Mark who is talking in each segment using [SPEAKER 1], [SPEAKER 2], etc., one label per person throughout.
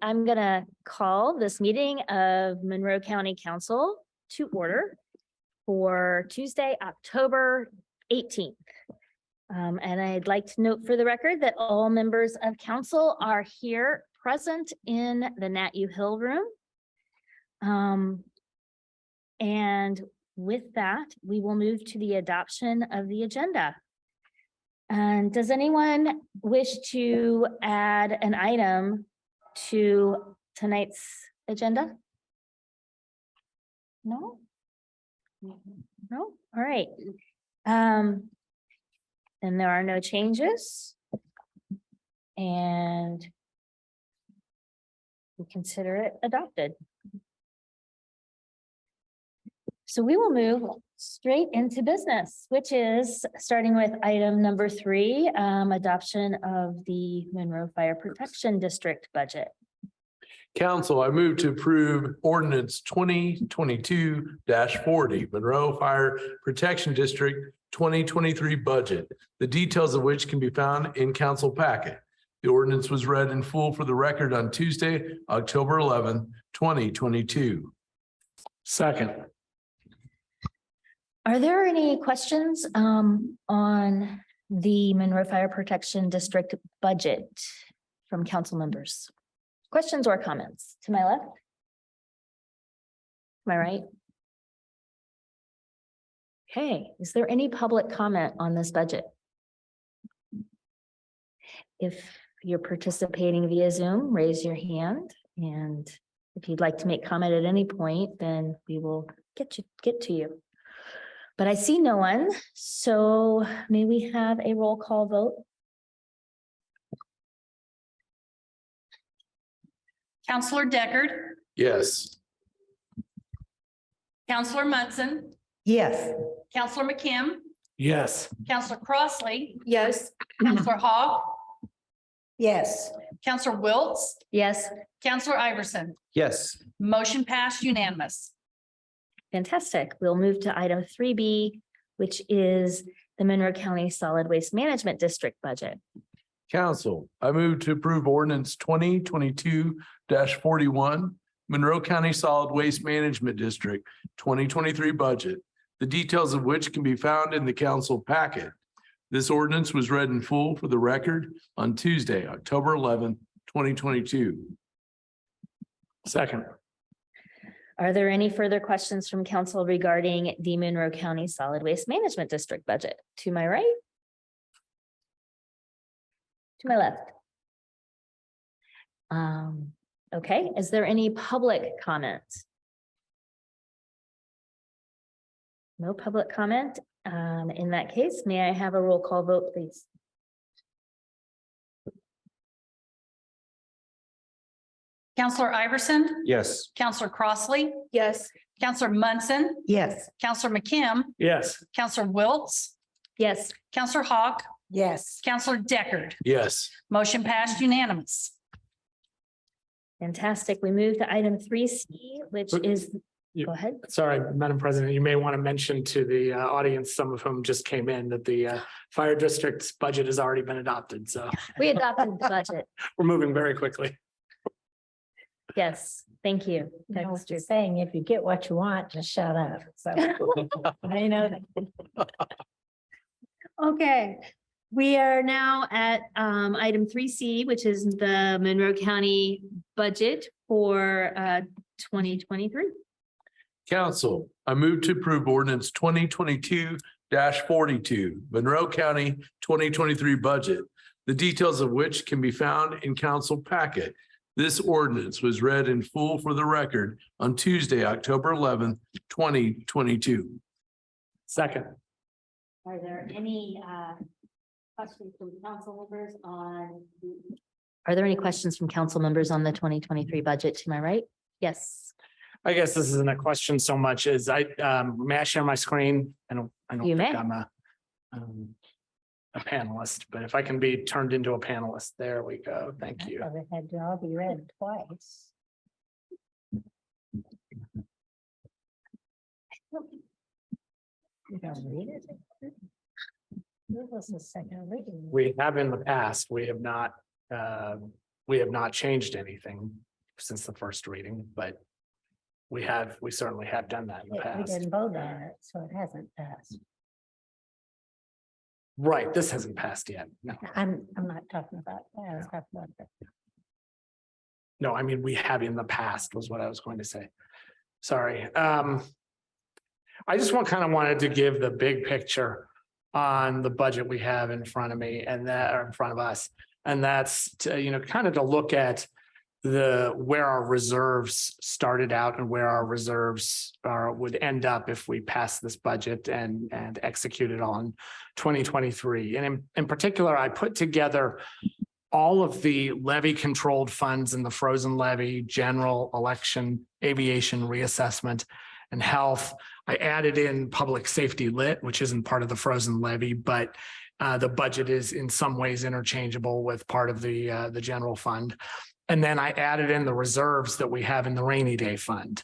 [SPEAKER 1] I'm gonna call this meeting of Monroe County Council to order for Tuesday, October 18th. And I'd like to note for the record that all members of council are here present in the Nat U Hill room. And with that, we will move to the adoption of the agenda. And does anyone wish to add an item to tonight's agenda? No? No? All right. And there are no changes. And we consider it adopted. So we will move straight into business, which is starting with item number 3, adoption of the Monroe Fire Protection District budget.
[SPEAKER 2] Council, I move to approve ordinance 2022-40 Monroe Fire Protection District 2023 budget, the details of which can be found in council packet. The ordinance was read in full for the record on Tuesday, October 11, 2022. Second.
[SPEAKER 1] Are there any questions on the Monroe Fire Protection District budget from council members? Questions or comments? To my left? Am I right? Okay, is there any public comment on this budget? If you're participating via Zoom, raise your hand. And if you'd like to make comment at any point, then we will get to you. But I see no one, so may we have a roll call vote?
[SPEAKER 3] Counselor Deckard.
[SPEAKER 2] Yes.
[SPEAKER 3] Counselor Munson.
[SPEAKER 4] Yes.
[SPEAKER 3] Counselor McKim.
[SPEAKER 2] Yes.
[SPEAKER 3] Counselor Crossley.
[SPEAKER 4] Yes.
[SPEAKER 3] Counselor Hogg.
[SPEAKER 4] Yes.
[SPEAKER 3] Counselor Wiltz.
[SPEAKER 1] Yes.
[SPEAKER 3] Counselor Iverson.
[SPEAKER 2] Yes.
[SPEAKER 3] Motion passed unanimous.
[SPEAKER 1] Fantastic. We'll move to item 3B, which is the Monroe County Solid Waste Management District budget.
[SPEAKER 2] Council, I move to approve ordinance 2022-41 Monroe County Solid Waste Management District 2023 budget, the details of which can be found in the council packet. This ordinance was read in full for the record on Tuesday, October 11, 2022. Second.
[SPEAKER 1] Are there any further questions from council regarding the Monroe County Solid Waste Management District budget? To my right? To my left? Okay, is there any public comment? No public comment. In that case, may I have a roll call vote, please?
[SPEAKER 3] Counselor Iverson.
[SPEAKER 2] Yes.
[SPEAKER 3] Counselor Crossley.
[SPEAKER 4] Yes.
[SPEAKER 3] Counselor Munson.
[SPEAKER 4] Yes.
[SPEAKER 3] Counselor McKim.
[SPEAKER 2] Yes.
[SPEAKER 3] Counselor Wiltz.
[SPEAKER 1] Yes.
[SPEAKER 3] Counselor Hogg.
[SPEAKER 4] Yes.
[SPEAKER 3] Counselor Deckard.
[SPEAKER 2] Yes.
[SPEAKER 3] Motion passed unanimous.
[SPEAKER 1] Fantastic. We move to item 3C, which is, go ahead.
[SPEAKER 5] Sorry, Madam President, you may want to mention to the audience, some of whom just came in, that the fire district's budget has already been adopted. So
[SPEAKER 1] We adopted the budget.
[SPEAKER 5] we're moving very quickly.
[SPEAKER 1] Yes, thank you.
[SPEAKER 4] I was
[SPEAKER 1] That's true.
[SPEAKER 4] just saying, if you get what you want, just shut up. So I know that.
[SPEAKER 1] Okay, we are now at item 3C, which is the Monroe County budget for 2023.
[SPEAKER 2] Council, I move to approve ordinance 2022-42 Monroe County 2023 budget, the details of which can be found in council packet. This ordinance was read in full for the record on Tuesday, October 11, 2022.
[SPEAKER 5] Second.
[SPEAKER 1] Are there any questions from council members on? Are there any questions from council members on the 2023 budget? To my right? Yes.
[SPEAKER 5] I guess this isn't a question so much as may I share my screen? I don't
[SPEAKER 1] You
[SPEAKER 5] think
[SPEAKER 1] may.
[SPEAKER 5] I'm a panelist, but if I can be turned into a panelist, there we go. Thank you.
[SPEAKER 4] It had to all be read twice. You don't read it? This was the second reading.
[SPEAKER 5] We have in the past, we have not changed anything. since the first reading, but we certainly have done that in the
[SPEAKER 4] We
[SPEAKER 5] past.
[SPEAKER 4] didn't vote on it, so it hasn't passed.
[SPEAKER 5] Right, this hasn't passed yet. No,
[SPEAKER 4] I'm not talking about, that. I was talking about that.
[SPEAKER 5] no, I mean, we have in the past was what I was going to say. Sorry. I just wanted to give the big picture on the budget we have in front of me and that are in front of us. And that's to, kind of to look at where our reserves started out and where our reserves would end up if we pass this budget and execute it on 2023. And in particular, I put together all of the levy controlled funds in the frozen levy, general, election, aviation, reassessment, and health. I added in public safety lit, which isn't part of the frozen levy, but the budget is in some ways interchangeable with part of the general fund. And then I added in the reserves that we have in the rainy day fund.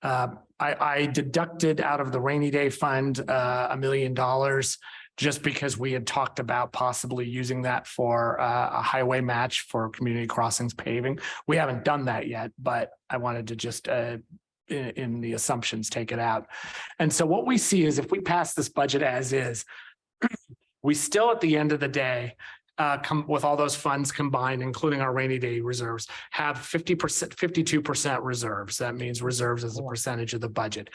[SPEAKER 5] I deducted out of the rainy day fund $1 million just because we had talked about possibly using that for a highway match for community crossings paving. We haven't done that yet, but I wanted to just in the assumptions take it out. And so what we see is if we pass this budget as is, we still at the end of the day come with all those funds combined, including our rainy day reserves, have 50%, 52% reserves. That means reserves as a percentage of the budget,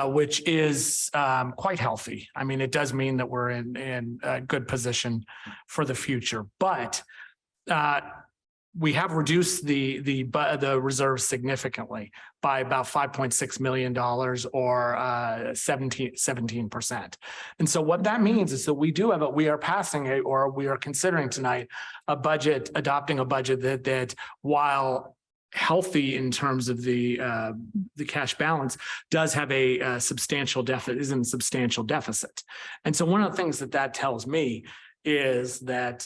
[SPEAKER 5] which is quite healthy. I mean, it does mean that we're in a good position for the future, but we have reduced the reserves significantly by about $5.6 million or 17%. And so what that means is that we are passing or we are considering tonight adopting a budget that while healthy in terms of the cash balance does have a substantial deficit. And so one of the things that tells me is that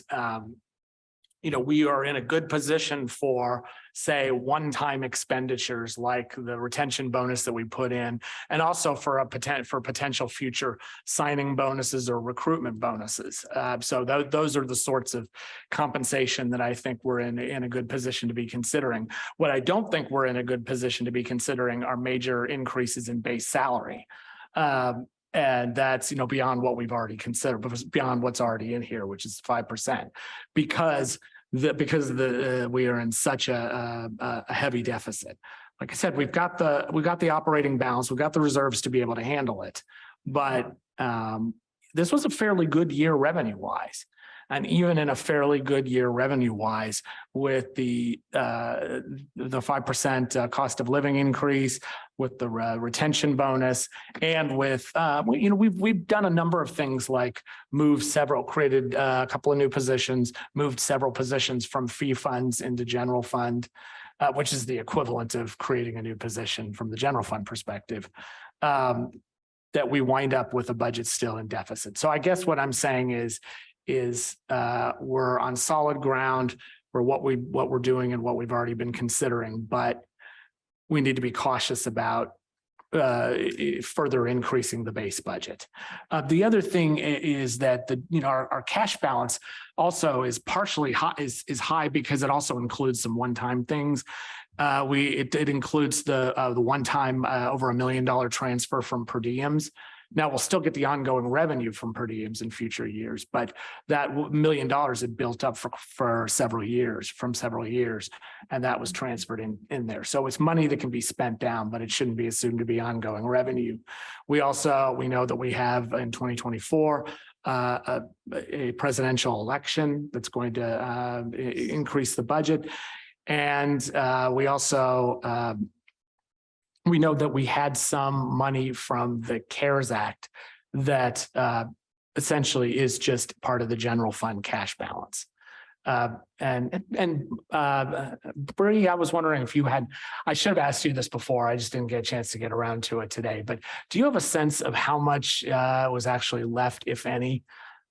[SPEAKER 5] we are in a good position for, say, one-time expenditures like the retention bonus that we put in, and also for potential future signing bonuses or recruitment bonuses. So those are the sorts of compensation that I think we're in a good position to be considering. What I don't think we're in a good position to be considering are major increases in base salary. And that's, beyond what we've already considered, beyond what's already in here, which is 5%, because we are in such a heavy deficit. Like I said, we've got the operating balance, we've got the reserves to be able to handle it. But this was a fairly good year revenue wise. And even in a fairly good year revenue wise, with the 5% cost of living increase, with the retention bonus, and with we've done a number of things like created a couple of new positions, moved several positions from fee funds into general fund, which is the equivalent of creating a new position from the general fund perspective. That we wind up with a budget still in deficit. So I guess what I'm saying is we're on solid ground for what we're doing and what we've already been considering, but we need to be cautious about further increasing the base budget. The other thing is that our cash balance also is partially high, is high because it also includes some one-time things. It includes the one-time over $1 million transfer from per diems. Now we'll still get the ongoing revenue from per diems in future years, but that $1 million had built up for several years, and that was transferred in there. So it's money that can be spent down, but it shouldn't be assumed to be ongoing revenue. We know that we have in 2024 a presidential election that's going to increase the budget, and we also. We know that we had some money from the CARES Act that essentially is just part of the general fund cash balance. And Bree, I was wondering if I should have asked you this before. I just didn't get a chance to get around to it today. But do you have a sense of how much was actually left, if any,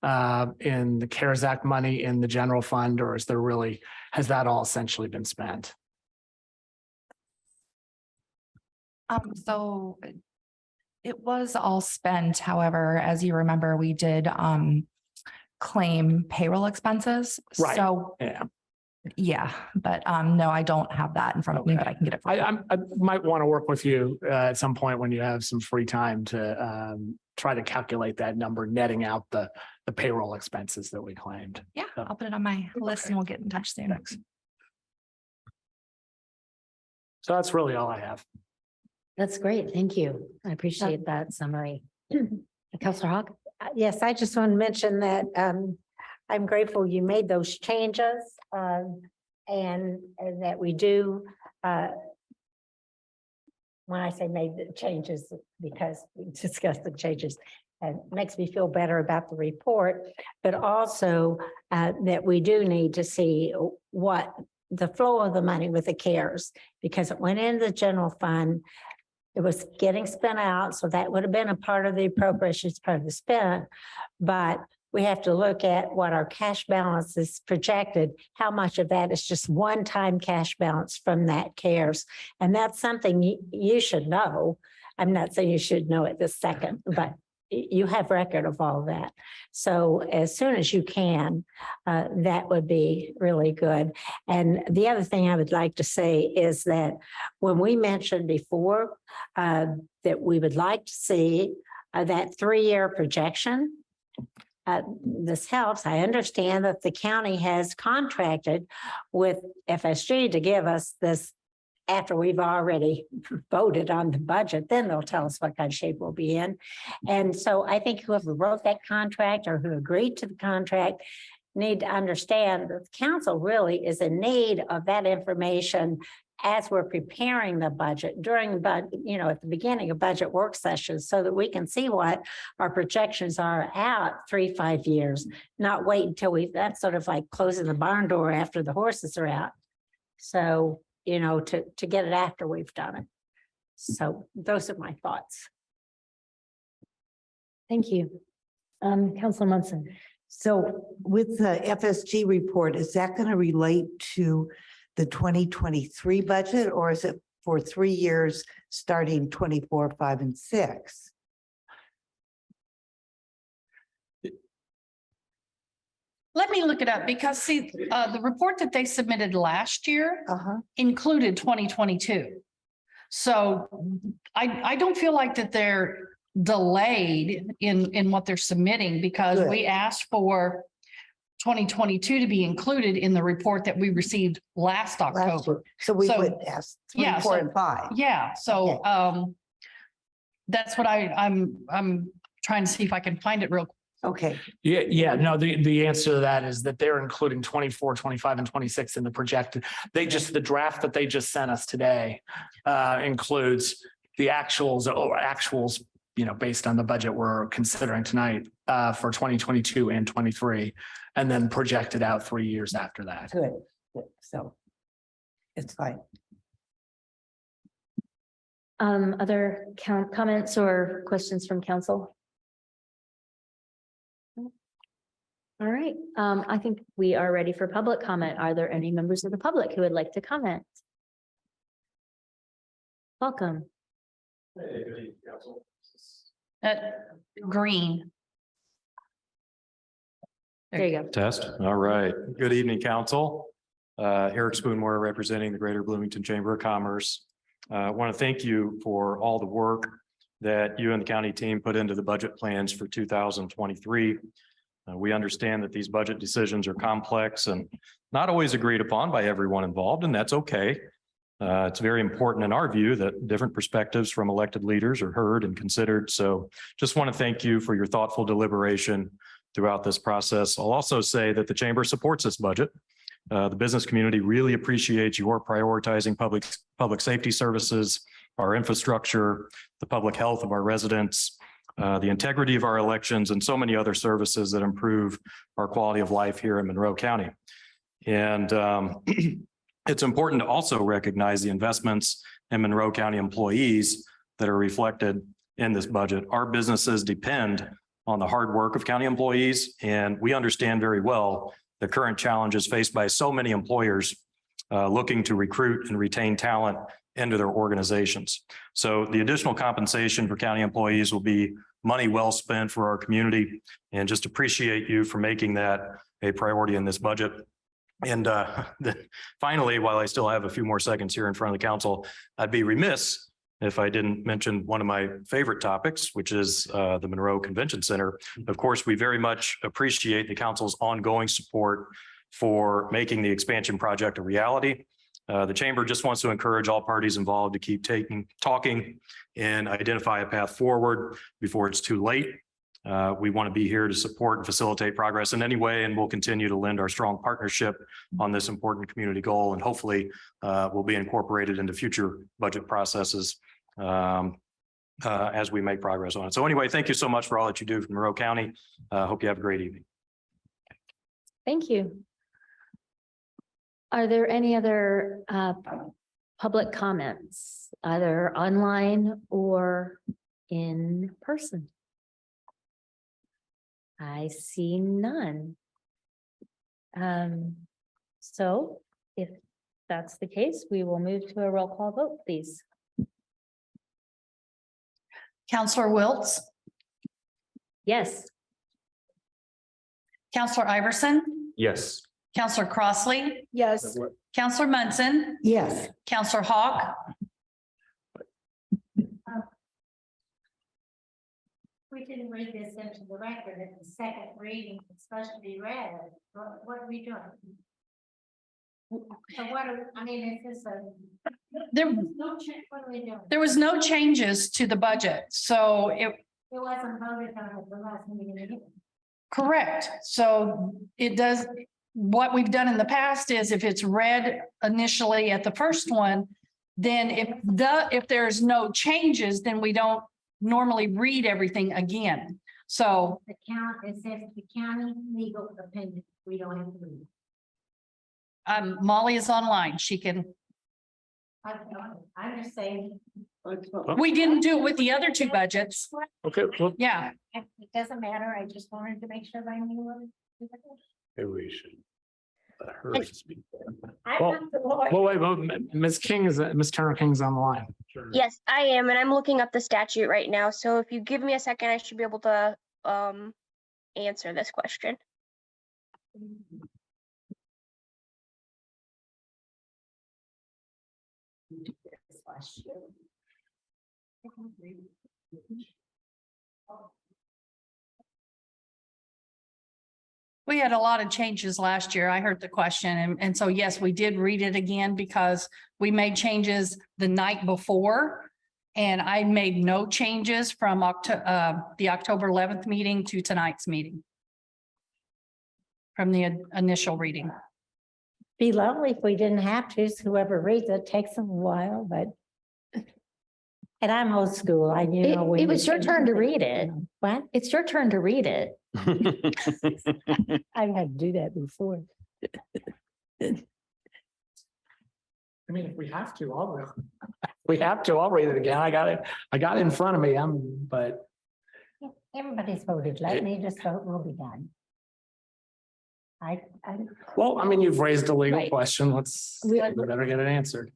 [SPEAKER 5] in the CARES Act money in the general fund, or has that all essentially been spent?
[SPEAKER 6] So it was all spent. However, as you remember, we did claim payroll expenses.
[SPEAKER 5] Right.
[SPEAKER 6] So
[SPEAKER 5] Yeah.
[SPEAKER 6] Yeah, but no, I don't have that in front of me, but I can get it. for you.
[SPEAKER 5] I might want to work with you at some point when you have some free time to try to calculate that number, netting out the payroll expenses that we claimed.
[SPEAKER 6] Yeah, I'll put it on my list and we'll get in touch soon.
[SPEAKER 5] Thanks. So that's really all I have.
[SPEAKER 1] That's great. Thank you. I appreciate that summary. Counselor Hawk?
[SPEAKER 4] Yes, I just want to mention that I'm grateful you made those changes and that we do. When I say made the changes, because we discussed the changes, and makes me feel better about the report, but also that we do need to see what the flow of the money with the CARES, because it went into the general fund. It was getting spent out, so that would have been a part of the appropriations, part of the spend. But we have to look at what our cash balance is projected, how much of that is just one-time cash balance from that CARES. And that's something you should know. I'm not saying you should know it this second, but you have record of all that. So as soon as you can, that would be really good. And the other thing I would like to say is that when we mentioned before that we would like to see that 3-year projection, this helps. I understand that the county has contracted with FSG to give us this after we've already voted on the budget, then they'll tell us what kind of shape we'll be in. And so I think whoever wrote that contract or who agreed to the contract need to understand that the council really is in need of that information as we're preparing the budget during, at the beginning of budget work sessions, so that we can see what our projections are out 3-5 years, not wait until that's sort of like closing the barn door after the horses are out. So, to get it after we've done it. So those are my thoughts.
[SPEAKER 1] Thank you. Counselor Munson.
[SPEAKER 7] So with the FSG report, is that going to relate to the 2023 budget, or is it for 3 years starting 24, 5, and 6?
[SPEAKER 3] Let me look it up because see, the report that they submitted last year included 2022. So I don't feel like that they're delayed in what they're submitting, because we asked for 2022 to be included in the report that we received last October.
[SPEAKER 7] So we would ask 24 and 5.
[SPEAKER 3] Yeah, so that's what I'm trying to see if I can find it real quick.
[SPEAKER 7] Okay.
[SPEAKER 5] Yeah. No, the answer to that is that they're including 24, 25, and 26 in the projected. The draft that they just sent us today includes the actuals, based on the budget we're considering tonight for 2022 and 23, and then projected out 3 years after that.
[SPEAKER 7] Good. So it's fine.
[SPEAKER 1] Other comments or questions from council? All right, I think we are ready for public comment. Are there any members of the public who would like to comment? Welcome.
[SPEAKER 3] Green.
[SPEAKER 1] There you go.
[SPEAKER 8] Test. All right. Good evening, council. Eric Spoonmore, representing the Greater Bloomington Chamber of Commerce. I want to thank you for all the work that you and the county team put into the budget plans for 2023. We understand that these budget decisions are complex and not always agreed upon by everyone involved, and that's okay. It's very important in our view that different perspectives from elected leaders are heard and considered. So just want to thank you for your thoughtful deliberation throughout this process. I'll also say that the chamber supports this budget. The business community really appreciates your prioritizing public safety services, our infrastructure, the public health of our residents, the integrity of our elections, and so many other services that improve our quality of life here in Monroe County. And it's important to also recognize the investments in Monroe County employees that are reflected in this budget. Our businesses depend on the hard work of county employees, and we understand very well the current challenges faced by so many employers looking to recruit and retain talent into their organizations. So the additional compensation for county employees will be money well spent for our community, and just appreciate you for making that a priority in this budget. And finally, while I still have a few more seconds here in front of the council, I'd be remiss if I didn't mention one of my favorite topics, which is the Monroe Convention Center. Of course, we very much appreciate the council's ongoing support for making the expansion project a reality. The chamber just wants to encourage all parties involved to keep talking and identify a path forward before it's too late. We want to be here to support and facilitate progress in any way, and we'll continue to lend our strong partnership on this important community goal, and hopefully will be incorporated into future budget processes as we make progress on it. So anyway, thank you so much for all that you do for Monroe County. Hope you have a great evening.
[SPEAKER 1] Thank you. Are there any other public comments, either online or in person? I see none. So if that's the case, we will move to a roll call vote, please.
[SPEAKER 3] Counselor Wiltz,
[SPEAKER 1] Yes.
[SPEAKER 3] Counselor Iverson,
[SPEAKER 8] Yes.
[SPEAKER 3] Counselor Crossley,
[SPEAKER 4] Yes.
[SPEAKER 3] Counselor Munson,
[SPEAKER 7] Yes.
[SPEAKER 3] Counselor Hawk,
[SPEAKER 4] We didn't read this into the record at the second reading. It's supposed to be read. What are we doing? So what are, I mean, is this a?
[SPEAKER 3] there,
[SPEAKER 4] No, what are we doing?
[SPEAKER 3] there was no changes to the budget, so
[SPEAKER 4] It wasn't voted on at the last meeting.
[SPEAKER 3] correct. So it does, what we've done in the past is if it's read initially at the first one, then if there's no changes, then we don't normally read everything again. So
[SPEAKER 4] The count, it says the county legal opinion. We don't have to read.
[SPEAKER 3] Molly is online. She can,
[SPEAKER 4] I'm just saying.
[SPEAKER 3] we didn't do it with the other two budgets.
[SPEAKER 5] Okay, well,
[SPEAKER 3] Yeah,
[SPEAKER 4] It doesn't matter. I just wanted to make sure I knew what.
[SPEAKER 2] Maybe we should let her speak.
[SPEAKER 5] well, Ms. King Ms. Turner King's on the line.
[SPEAKER 9] Yes, I am, and I'm looking up the statute right now. So if you give me a second, I should be able to answer this question.
[SPEAKER 3] we had a lot of changes last year. I heard the question, and so yes, we did read it again because we made changes the night before. And I made no changes from the October 11th meeting to tonight's meeting. From the initial reading.
[SPEAKER 4] Be lovely if we didn't have to, so whoever reads it takes them a while, but. And I'm old school, I you know.
[SPEAKER 1] It was your turn to read it.
[SPEAKER 4] What?
[SPEAKER 1] It's your turn to read it.
[SPEAKER 4] I've had to do that before.
[SPEAKER 5] I mean, if we have to, I'll read. I'll read it again. I got it in front of me. But
[SPEAKER 4] Everybody's voted, let me just vote, we'll be done.
[SPEAKER 5] well, I mean, you've raised a legal
[SPEAKER 1] Right.
[SPEAKER 5] question. We better get it answered.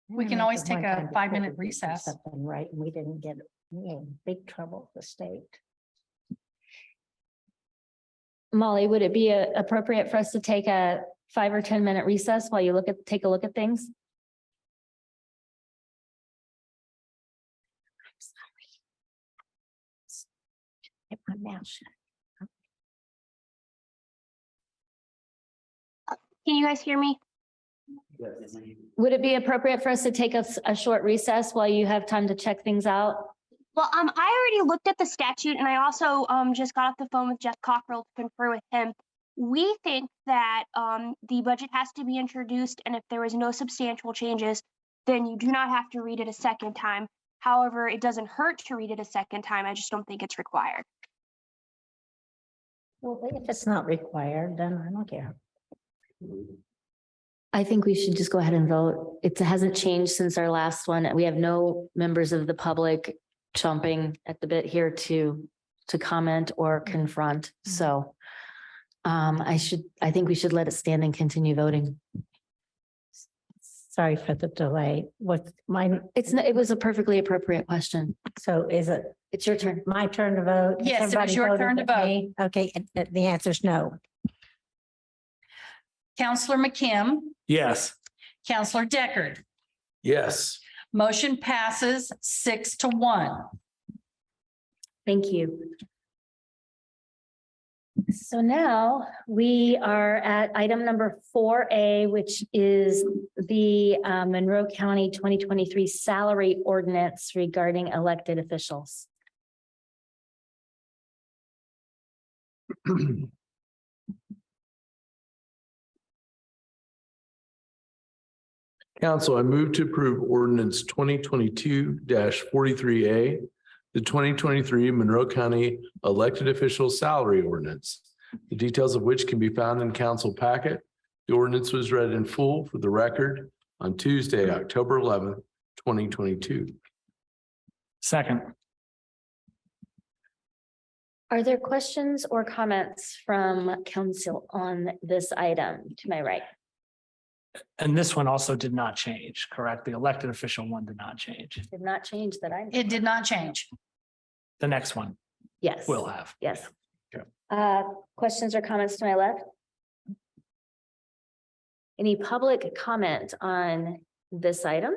[SPEAKER 3] We can always take a 5-minute recess.
[SPEAKER 4] Something right, and we didn't get, we had big trouble with the state.
[SPEAKER 1] Molly, would it be appropriate for us to take a 5 or 10 minute recess while you take a look at things?
[SPEAKER 4] Get my mouth shut.
[SPEAKER 9] Can you guys hear me?
[SPEAKER 1] Would it be appropriate for us to take a short recess while you have time to check things out?
[SPEAKER 9] Well, I already looked at the statute, and I also just got off the phone with Jeff Cockrell to confer with him. We think that the budget has to be introduced, and if there is no substantial changes, then you do not have to read it a second time. However, it doesn't hurt to read it a second time. I just don't think it's required.
[SPEAKER 4] Well, if it's not required, then I don't care.
[SPEAKER 1] I think we should just go ahead and vote. It hasn't changed since our last one. We have no members of the public chomping at the bit here to comment or confront. So I think we should let it stand and continue voting.
[SPEAKER 4] Sorry for the delay. What's mine?
[SPEAKER 1] It was a perfectly appropriate question.
[SPEAKER 4] So is it
[SPEAKER 1] It's your turn.
[SPEAKER 4] my turn to vote? Has
[SPEAKER 3] Yes, it was
[SPEAKER 4] everybody
[SPEAKER 3] your
[SPEAKER 4] voted
[SPEAKER 3] turn to
[SPEAKER 4] but
[SPEAKER 3] vote.
[SPEAKER 4] me? Okay, and the answer is no.
[SPEAKER 3] Counselor McKim,
[SPEAKER 5] Yes.
[SPEAKER 3] Counselor Deckard.
[SPEAKER 2] Yes.
[SPEAKER 3] Motion passes 6-1.
[SPEAKER 1] Thank you. So now we are at item number 4A, which is the Monroe County 2023 salary ordinance regarding elected officials.
[SPEAKER 2] Council, I move to approve ordinance 2022-43A, the 2023 Monroe County elected official salary ordinance, the details of which can be found in council packet. The ordinance was read in full for the record on Tuesday, October 11th, 2022.
[SPEAKER 5] Second.
[SPEAKER 1] Are there questions or comments from council on this item to my right?
[SPEAKER 5] And this one also did not change, correct? The elected official one did not change.
[SPEAKER 1] Did not change that I.
[SPEAKER 3] It did not change.
[SPEAKER 5] The next one
[SPEAKER 1] Yes.
[SPEAKER 5] will have.
[SPEAKER 1] Yes.
[SPEAKER 2] Okay.
[SPEAKER 1] Questions or comments to my left? Any public comment on this item?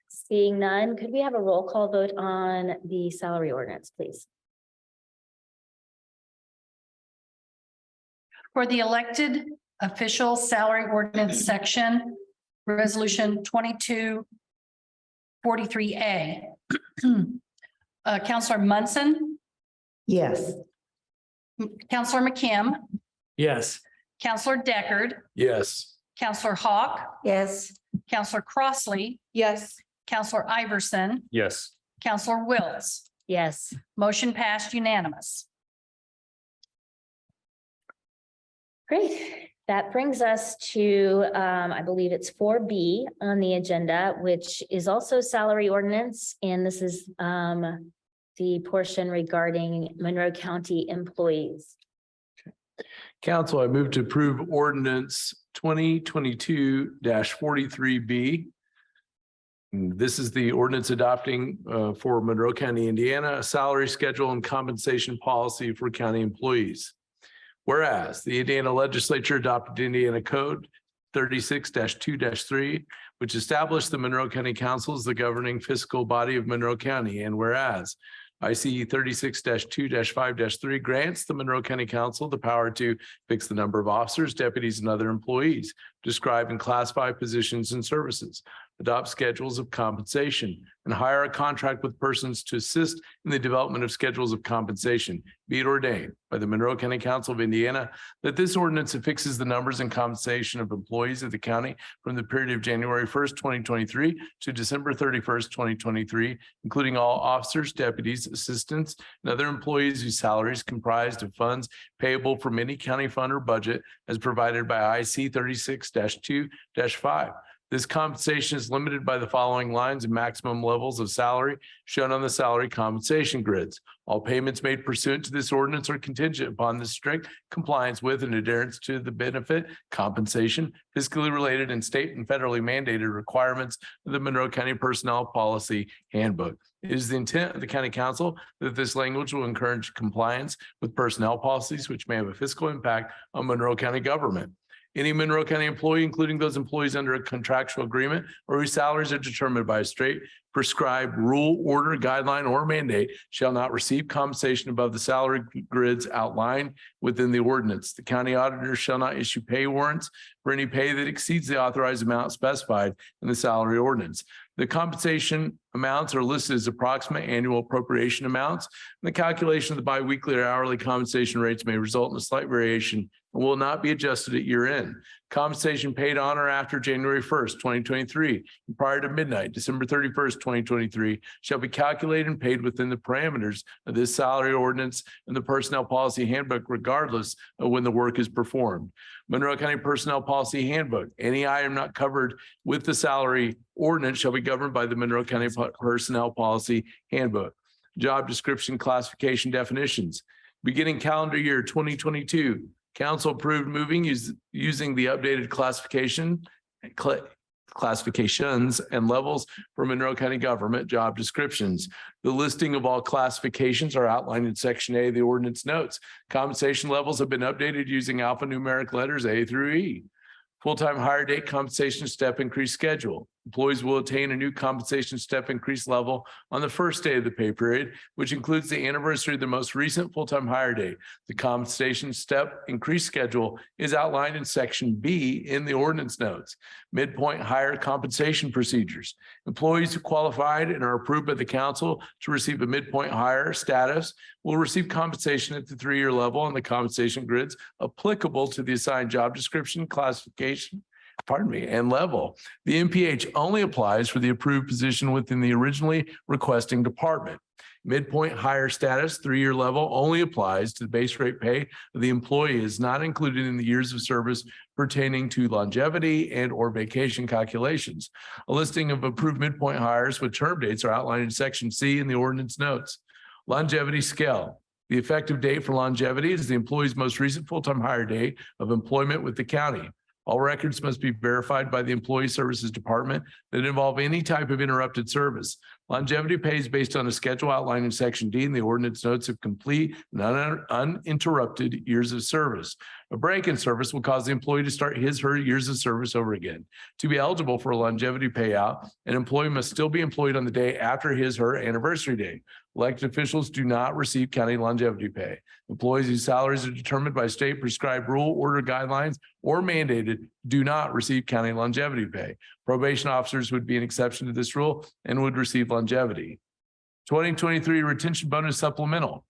[SPEAKER 1] Seeing none, could we have a roll call vote on the salary ordinance, please?
[SPEAKER 3] For the elected official salary ordinance section, resolution 2243A. Counselor Munson,
[SPEAKER 7] Yes.
[SPEAKER 3] Counselor McKim,
[SPEAKER 5] Yes.
[SPEAKER 3] Counselor Deckard,
[SPEAKER 2] Yes.
[SPEAKER 3] Counselor Hawk,
[SPEAKER 4] Yes.
[SPEAKER 3] Counselor Crossley,
[SPEAKER 6] Yes.
[SPEAKER 3] Counselor Iverson,
[SPEAKER 8] Yes.
[SPEAKER 3] Counselor Wiltz.
[SPEAKER 1] Yes.
[SPEAKER 3] Motion passed unanimous.
[SPEAKER 1] Great. That brings us to, I believe it's 4B on the agenda, which is also salary ordinance. And this is the portion regarding Monroe County employees.
[SPEAKER 2] Council, I move to approve ordinance 2022-43B. This is the ordinance adopting for Monroe County, Indiana, a salary schedule and compensation policy for county employees. Whereas the Indiana legislature adopted Indiana Code 36-2-3, which established the Monroe County Council as the governing fiscal body of Monroe County. And whereas ICE 36-2-5-3 grants the Monroe County Council the power to fix the number of officers, deputies, and other employees, describe and classify positions and services, adopt schedules of compensation, and hire a contract with persons to assist in the development of schedules of compensation, be it ordained by the Monroe County Council of Indiana that this ordinance affixes the numbers and compensation of employees of the county from the period of January 1st, 2023 to December 31st, 2023, including all officers, deputies, assistants, and other employees whose salaries comprised of funds payable from any county fund or budget as provided by IC 36-2-5. This compensation is limited by the following lines and maximum levels of salary shown on the salary compensation grids. All payments made pursuant to this ordinance are contingent upon the strict compliance with and adherence to the benefit, compensation, fiscally related and state and federally mandated requirements of the Monroe County Personnel Policy Handbook. It is the intent of the County Council that this language will encourage compliance with personnel policies which may have a fiscal impact on Monroe County government. Any Monroe County employee, including those employees under a contractual agreement or whose salaries are determined by a state prescribed rule, order, guideline, or mandate, shall not receive compensation above the salary grids outlined within the ordinance. The county auditor shall not issue pay warrants for any pay that exceeds the authorized amount specified in the salary ordinance. The compensation amounts are listed as approximate annual appropriation amounts. And the calculation of the biweekly or hourly compensation rates may result in a slight variation and will not be adjusted at year end. Compensation paid on or after January 1st, 2023, and prior to midnight, December 31st, 2023, shall be calculated and paid within the parameters of this salary ordinance and the personnel policy handbook, regardless of when the work is performed. Monroe County Personnel Policy Handbook. Any item not covered with the salary ordinance shall be governed by the Monroe County Personnel Policy Handbook. Job description, classification, definitions. Beginning calendar year 2022, Council approved moving using the updated classifications and levels for Monroe County government job descriptions. The listing of all classifications are outlined in Section A of the ordinance notes. Compensation levels have been updated using alphanumeric letters A through E. Full-time hire date compensation step increase schedule. Employees will attain a new compensation step increase level on the first day of the pay period, which includes the anniversary of the most recent full-time hire date. The compensation step increase schedule is outlined in Section B in the ordinance notes. Midpoint hire compensation procedures. Employees who qualified and are approved by the council to receive a midpoint hire status will receive compensation at the 3-year level on the compensation grids applicable to the assigned job description, classification, and level. The MPH only applies for the approved position within the originally requesting department. Midpoint hire status, 3-year level, only applies to the base rate pay of the employee is not included in the years of service pertaining to longevity and or vacation calculations. A listing of approved midpoint hires with term dates are outlined in Section C in the ordinance notes. Longevity scale. The effective date for longevity is the employee's most recent full-time hire date of employment with the county. All records must be verified by the Employee Services Department that involve any type of interrupted service. Longevity pay is based on a schedule outlined in Section D in the ordinance notes of complete and uninterrupted years of service. A break in service will cause the employee to start his/her years of service over again. To be eligible for a longevity payout, an employee must still be employed on the day after his/her anniversary date. Elected officials do not receive county longevity pay. Employees whose salaries are determined by state prescribed rule, order, guidelines, or mandated do not receive county longevity pay. Probation officers would be an exception to this rule and would receive longevity. 2023 retention bonus supplemental.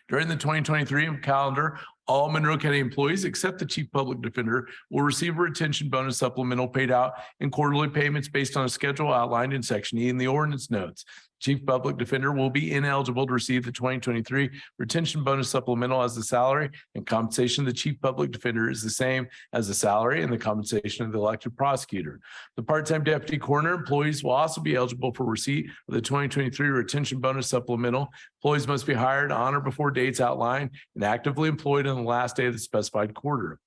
[SPEAKER 2] During the 2023 calendar, all Monroe County employees, except the Chief Public Defender, will receive a retention bonus supplemental paid out in quarterly payments based on a schedule outlined in Section E in the ordinance notes. Chief Public Defender will be ineligible to receive the 2023 retention bonus supplemental as the salary and compensation of the Chief Public Defender is the same as the salary and the compensation of the elected prosecutor. The part-time deputy coroner employees will also be eligible for receipt of the 2023 retention bonus supplemental. Employees must be hired on or before dates outlined and actively employed on the last day of the specified quarter.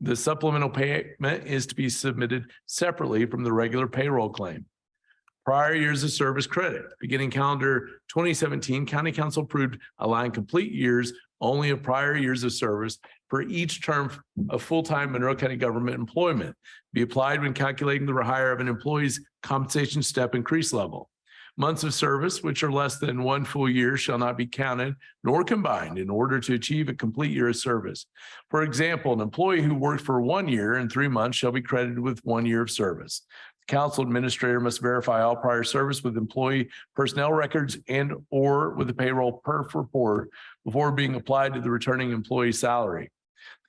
[SPEAKER 2] The supplemental payment is to be submitted separately from the regular payroll claim. Prior years of service credit. Beginning calendar 2017, County Council approved allowing complete years only of prior years of service for each term of full-time Monroe County government employment be applied when calculating the rehire of an employee's compensation step increase level. Months of service, which are less than 1 full year, shall not be counted nor combined in order to achieve a complete year of service. For example, an employee who worked for 1 year and 3 months shall be credited with 1 year of service. The council administrator must verify all prior service with employee personnel records and or with the payroll perf report before being applied to the returning employee salary.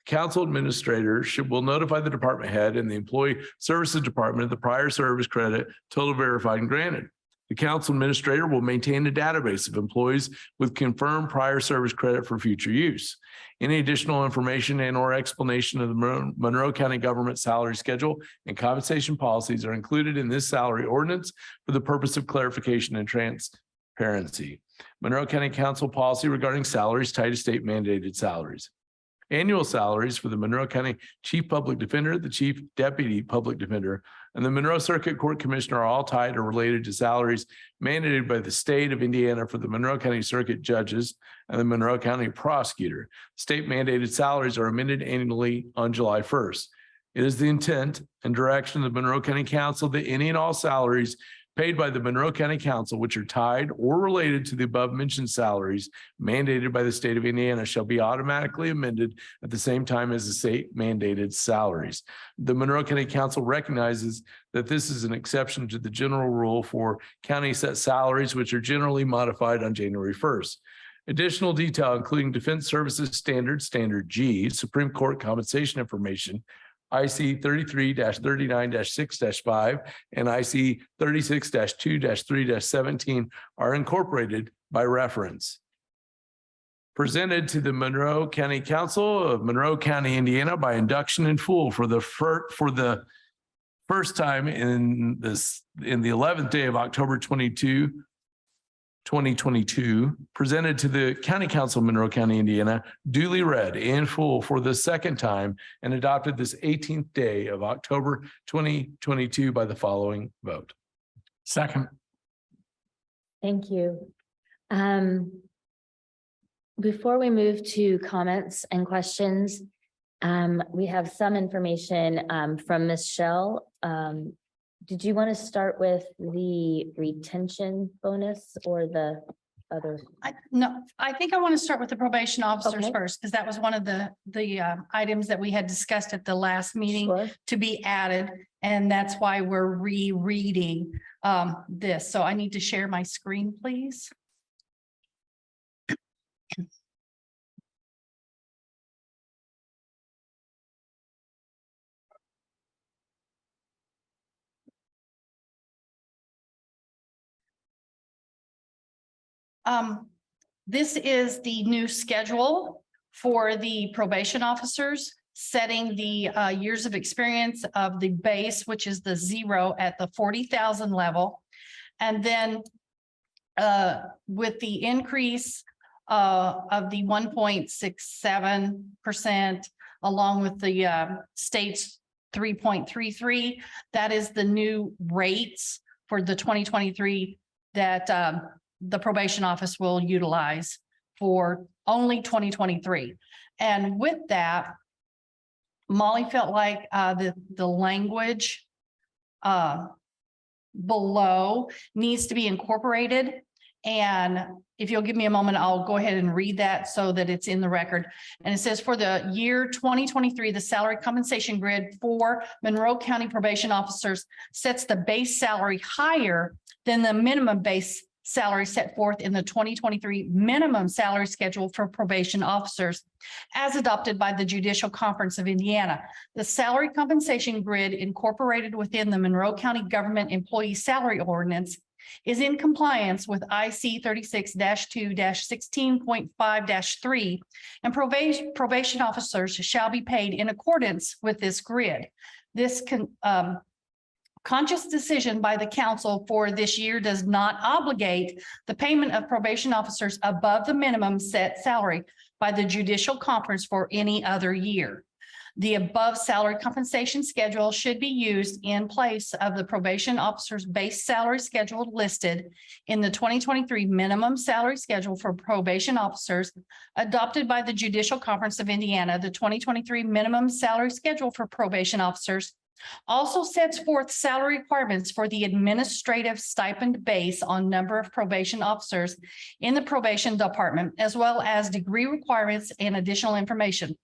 [SPEAKER 2] The council administrator will notify the department head and the employee services department of the prior service credit total verified and granted. The council administrator will maintain a database of employees with confirmed prior service credit for future use. Any additional information and or explanation of the Monroe County government salary schedule and compensation policies are included in this salary ordinance for the purpose of clarification and transparency. Monroe County Council policy regarding salaries tied to state mandated salaries. Annual salaries for the Monroe County Chief Public Defender, the Chief Deputy Public Defender, and the Monroe Circuit Court Commissioner are all tied or related to salaries mandated by the state of Indiana for the Monroe County Circuit Judges and the Monroe County Prosecutor. State mandated salaries are amended annually on July 1st. It is the intent and direction of the Monroe County Council that any and all salaries paid by the Monroe County Council, which are tied or related to the above mentioned salaries mandated by the state of Indiana, shall be automatically amended at the same time as the state mandated salaries. The Monroe County Council recognizes that this is an exception to the general rule for county set salaries, which are generally modified on January 1st. Additional detail, including Defense Services Standards, Standard G, Supreme Court compensation information, IC 33-39-6-5 and IC 36-2-3-17 are incorporated by reference. Presented to the Monroe County Council of Monroe County, Indiana by induction in full for the first time in the 11th day of October 22, 2022, presented to the County Council of Monroe County, Indiana, duly read in full for the second time and adopted this 18th day of October 2022 by the following vote.
[SPEAKER 5] Second.
[SPEAKER 1] Thank you. Before we move to comments and questions, we have some information from Ms. Shell. Did you want to start with the retention bonus or the other?
[SPEAKER 3] No, I think I want to start with the probation officers
[SPEAKER 1] Okay.
[SPEAKER 3] first, because that was one of the items that we had discussed at the last meeting
[SPEAKER 1] Sure.
[SPEAKER 3] to be added. And that's why we're rereading this. So I need to share my screen, please. This is the new schedule for the probation officers, setting the years of experience of the base, which is the 0 at the 40,000 level. And then with the increase of the 1.67%, along with the state's 3.33, that is the new rates for the 2023 that the probation office will utilize for only 2023. And with that, Molly felt like the language below needs to be incorporated. And if you'll give me a moment, I'll go ahead and read that so that it's in the record. And it says, for the year 2023, the salary compensation grid for Monroe County probation officers sets the base salary higher than the minimum base salary set forth in the 2023 minimum salary schedule for probation officers as adopted by the Judicial Conference of Indiana. The salary compensation grid incorporated within the Monroe County Government Employee Salary Ordinance is in compliance with IC 36-2-16.5-3, and probation officers shall be paid in accordance with this grid. This conscious decision by the council for this year does not obligate the payment of probation officers above the minimum set salary by the Judicial Conference for any other year. The above salary compensation schedule should be used in place of the probation officer's base salary schedule listed in the 2023 minimum salary schedule for probation officers adopted by the Judicial Conference of Indiana. The 2023 minimum salary schedule for probation officers also sets forth salary requirements for the administrative stipend base on number of probation officers in the probation department, as well as degree requirements and additional information.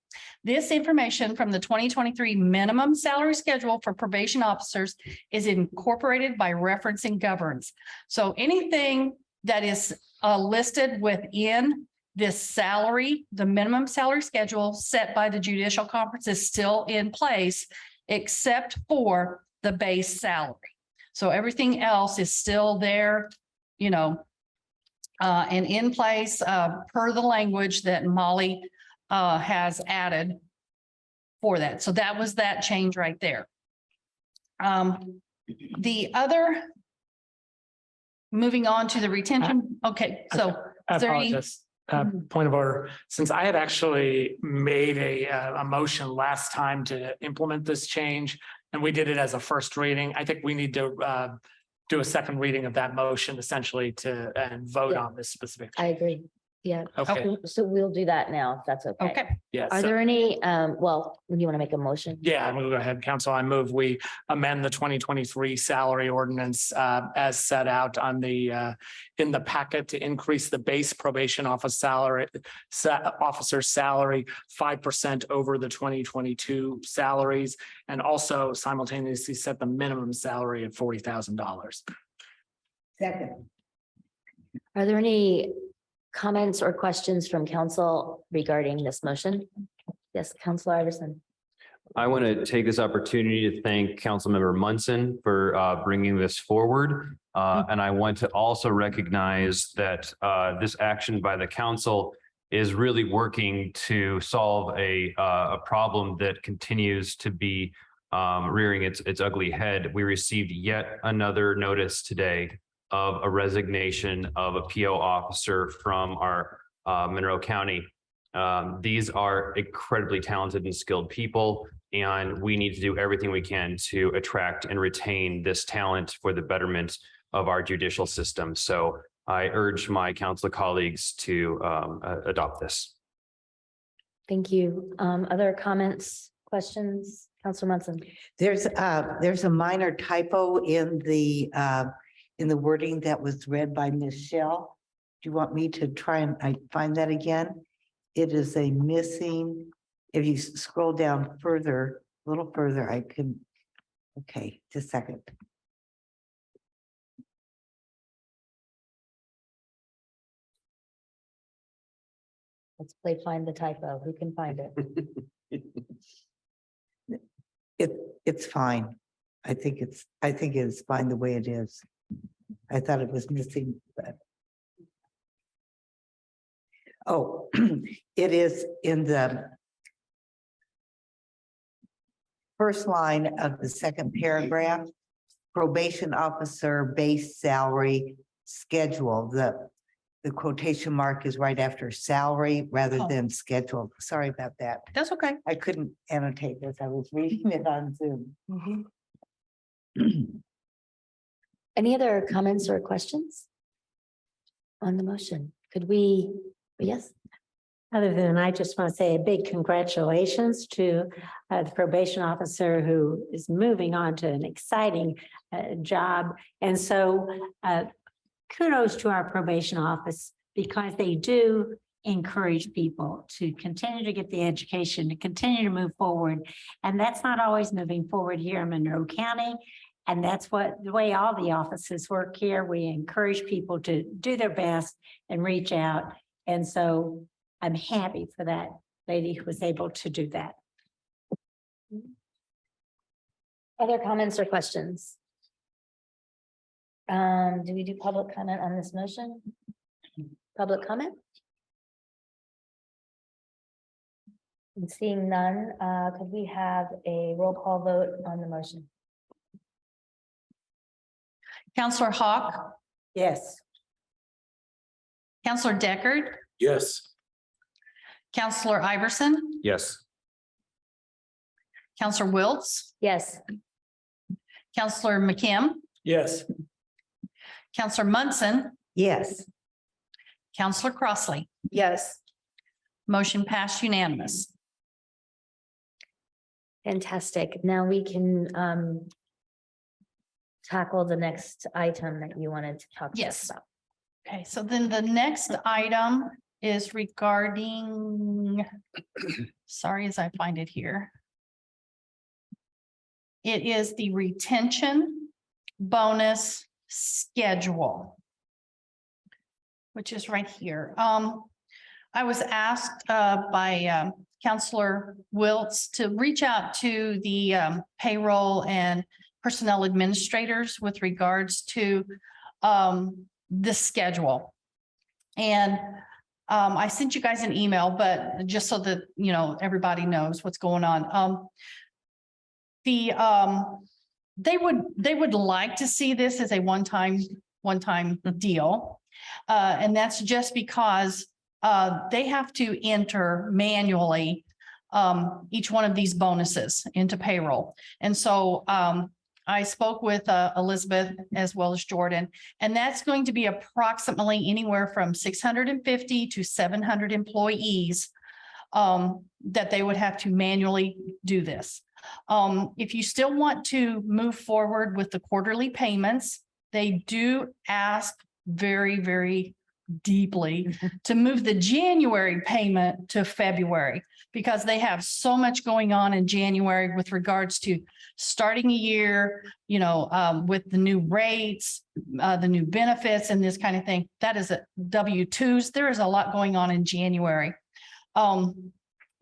[SPEAKER 3] This information from the 2023 minimum salary schedule for probation officers is incorporated by reference and governs. So anything that is listed within this salary, the minimum salary schedule set by the Judicial Conference is still in place, except for the base salary. So everything else is still there, and in place per the language that Molly has added for that. So that was that change right there. The other, moving on to the retention. Okay, so
[SPEAKER 5] I
[SPEAKER 3] is there any?
[SPEAKER 5] apologize. Point of order, since I had actually made a motion last time to implement this change, and we did it as a first reading, I think we need to do a second reading of that motion essentially and vote on this specific.
[SPEAKER 1] I agree. Yeah.
[SPEAKER 5] Okay,
[SPEAKER 1] So we'll do that now, if that's okay.
[SPEAKER 3] Okay,
[SPEAKER 5] yeah.
[SPEAKER 1] Are
[SPEAKER 5] so-
[SPEAKER 1] there any, well, you want to make a motion?
[SPEAKER 5] Yeah, I'm gonna go ahead, council. I move we amend the 2023 salary ordinance as set out on the in the packet to increase the base probation officer salary 5% over the 2022 salaries, and also simultaneously set the minimum salary at $40,000.
[SPEAKER 7] Second.
[SPEAKER 1] Are there any comments or questions from council regarding this motion? Yes, Councilor Iverson.
[SPEAKER 10] I want to take this opportunity to thank Councilmember Munson for bringing this forward. And I want to also recognize that this action by the council is really working to solve a problem that continues to be rearing its ugly head. We received yet another notice today of a resignation of a PO officer from our Monroe County. These are incredibly talented and skilled people, and we need to do everything we can to attract and retain this talent for the betterment of our judicial system. So I urge my council colleagues to adopt this.
[SPEAKER 1] Thank you. Other comments, questions? Councilor Munson.
[SPEAKER 7] There's a minor typo in the wording that was read by Ms. Shell. Do you want me to try and find that again? It is a missing, if you scroll down further, a little further, I can, okay, just a second.
[SPEAKER 1] Let's play find the typo. Who can find it?
[SPEAKER 7] It's fine. I think it's fine the way it is. I thought it was missing, but. Oh, it is in the first line of the second paragraph, probation officer base salary schedule. The quotation mark is right after salary rather than schedule. Sorry about that.
[SPEAKER 3] That's okay.
[SPEAKER 7] I couldn't annotate this. I was reading it on Zoom.
[SPEAKER 1] Any other comments or questions on the motion? Could we, yes?
[SPEAKER 4] Other than I just want to say a big congratulations to the probation officer who is moving on to an exciting job. And so kudos to our probation office because they do encourage people to continue to get the education, to continue to move forward. And that's not always moving forward here in Monroe County. And that's the way all the offices work here. We encourage people to do their best and reach out. And so I'm happy for that lady who was able to do that.
[SPEAKER 1] Other comments or questions? Do we do public comment on this motion? Public comment? And seeing none, could we have a roll call vote on the motion?
[SPEAKER 3] Counselor Hawk,
[SPEAKER 4] Yes.
[SPEAKER 3] Counselor Deckard,
[SPEAKER 2] Yes.
[SPEAKER 3] Counselor Iverson,
[SPEAKER 10] Yes.
[SPEAKER 3] Counselor Wiltz,
[SPEAKER 1] Yes.
[SPEAKER 3] Counselor McKim,
[SPEAKER 5] Yes.
[SPEAKER 3] Counselor Munson,
[SPEAKER 7] Yes.
[SPEAKER 3] Counselor Crossley.
[SPEAKER 6] Yes.
[SPEAKER 3] Motion passed unanimous.
[SPEAKER 1] Fantastic. Now we can tackle the next item that you wanted to talk to us
[SPEAKER 3] Yes.
[SPEAKER 1] about.
[SPEAKER 3] Okay, so then the next item is regarding, sorry, as I find it here. It is the retention bonus schedule, which is right here. I was asked by Counselor Wiltz to reach out to the payroll and personnel administrators with regards to this schedule. And I sent you guys an email, but just so that, you know, everybody knows what's going on. They would like to see this as a one-time deal. And that's just because they have to enter manually each one of these bonuses into payroll. And so I spoke with Elizabeth as well as Jordan, and that's going to be approximately anywhere from 650 to 700 employees that they would have to manually do this. If you still want to move forward with the quarterly payments, they do ask very, very deeply to move the January payment to February because they have so much going on in January with regards to starting a year, you know, with the new rates, the new benefits and this kind of thing. That is a W-2s. There is a lot going on in January.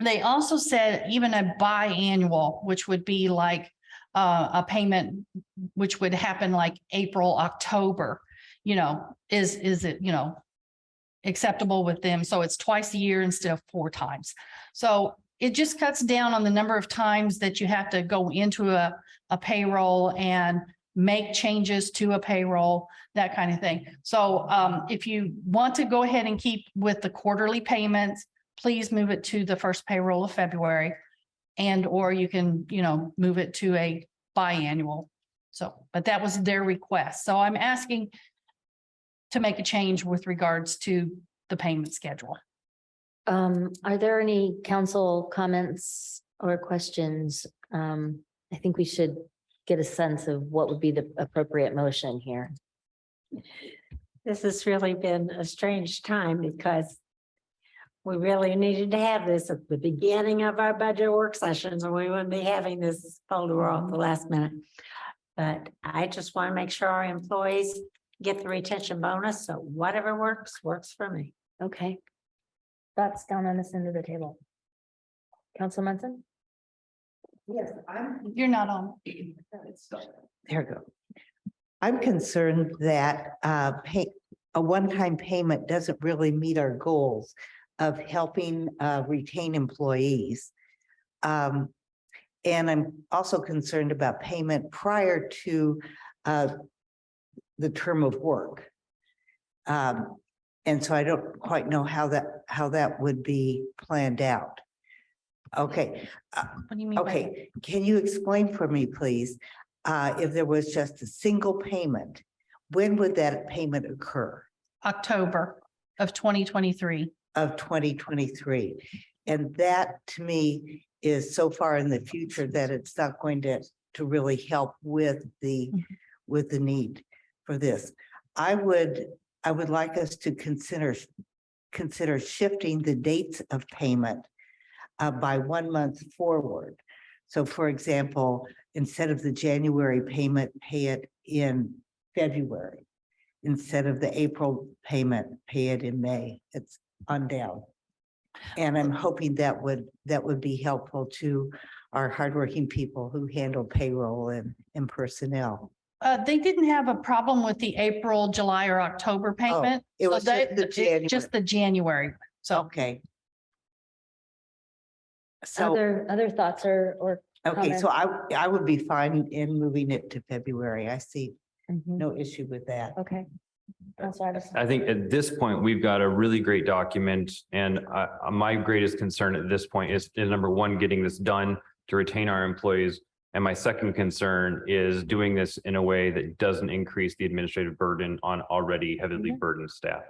[SPEAKER 3] They also said even a biannual, which would be like a payment, which would happen like April, October, you know, is it, you know, acceptable with them. So it's twice a year instead of 4 times. So it just cuts down on the number of times that you have to go into a payroll and make changes to a payroll, that kind of thing. So if you want to go ahead and keep with the quarterly payments, please move it to the first payroll of February. And or you can, move it to a biannual. So, but that was their request. So I'm asking to make a change with regards to the payment schedule.
[SPEAKER 1] Are there any council comments or questions? I think we should get a sense of what would be the appropriate motion here.
[SPEAKER 4] This has really been a strange time because we really needed to have this at the beginning of our budget work sessions, and we wouldn't be having this folder off the last minute. But I just want to make sure our employees get the retention bonus. So whatever works, works for me.
[SPEAKER 1] Okay. Thoughts down on this end of the table. Council Munson?
[SPEAKER 7] Yes,
[SPEAKER 3] You're not on.
[SPEAKER 7] there you go. I'm concerned that a one-time payment doesn't really meet our goals of helping retain employees. And I'm also concerned about payment prior to the term of work. And so I don't quite know how that would be planned out. Okay.
[SPEAKER 3] What do you mean? by that?
[SPEAKER 7] Okay, can you explain for me, please, if there was just a single payment, when would that payment occur?
[SPEAKER 3] October of 2023.
[SPEAKER 7] Of 2023. And that to me is so far in the future that it's not going to really help with the need for this. I would like us to consider shifting the dates of payment by 1 month forward. So for example, instead of the January payment, pay it in February. Instead of the April payment, pay it in May. It's on down. And I'm hoping that would be helpful to our hardworking people who handle payroll and personnel.
[SPEAKER 3] They didn't have a problem with the April, July, or October payment.
[SPEAKER 7] it
[SPEAKER 3] So
[SPEAKER 7] was just the January.
[SPEAKER 3] So
[SPEAKER 7] Okay. So,
[SPEAKER 1] Other thoughts or
[SPEAKER 7] okay, so I would be fine in moving it to February. I see
[SPEAKER 1] Mhm.
[SPEAKER 7] no issue with that.
[SPEAKER 1] Okay. Councilor Iverson.
[SPEAKER 10] I think at this point, we've got a really great document, and my greatest concern at this point is number one, getting this done to retain our employees. And my second concern is doing this in a way that doesn't increase the administrative burden on already heavily burdened staff.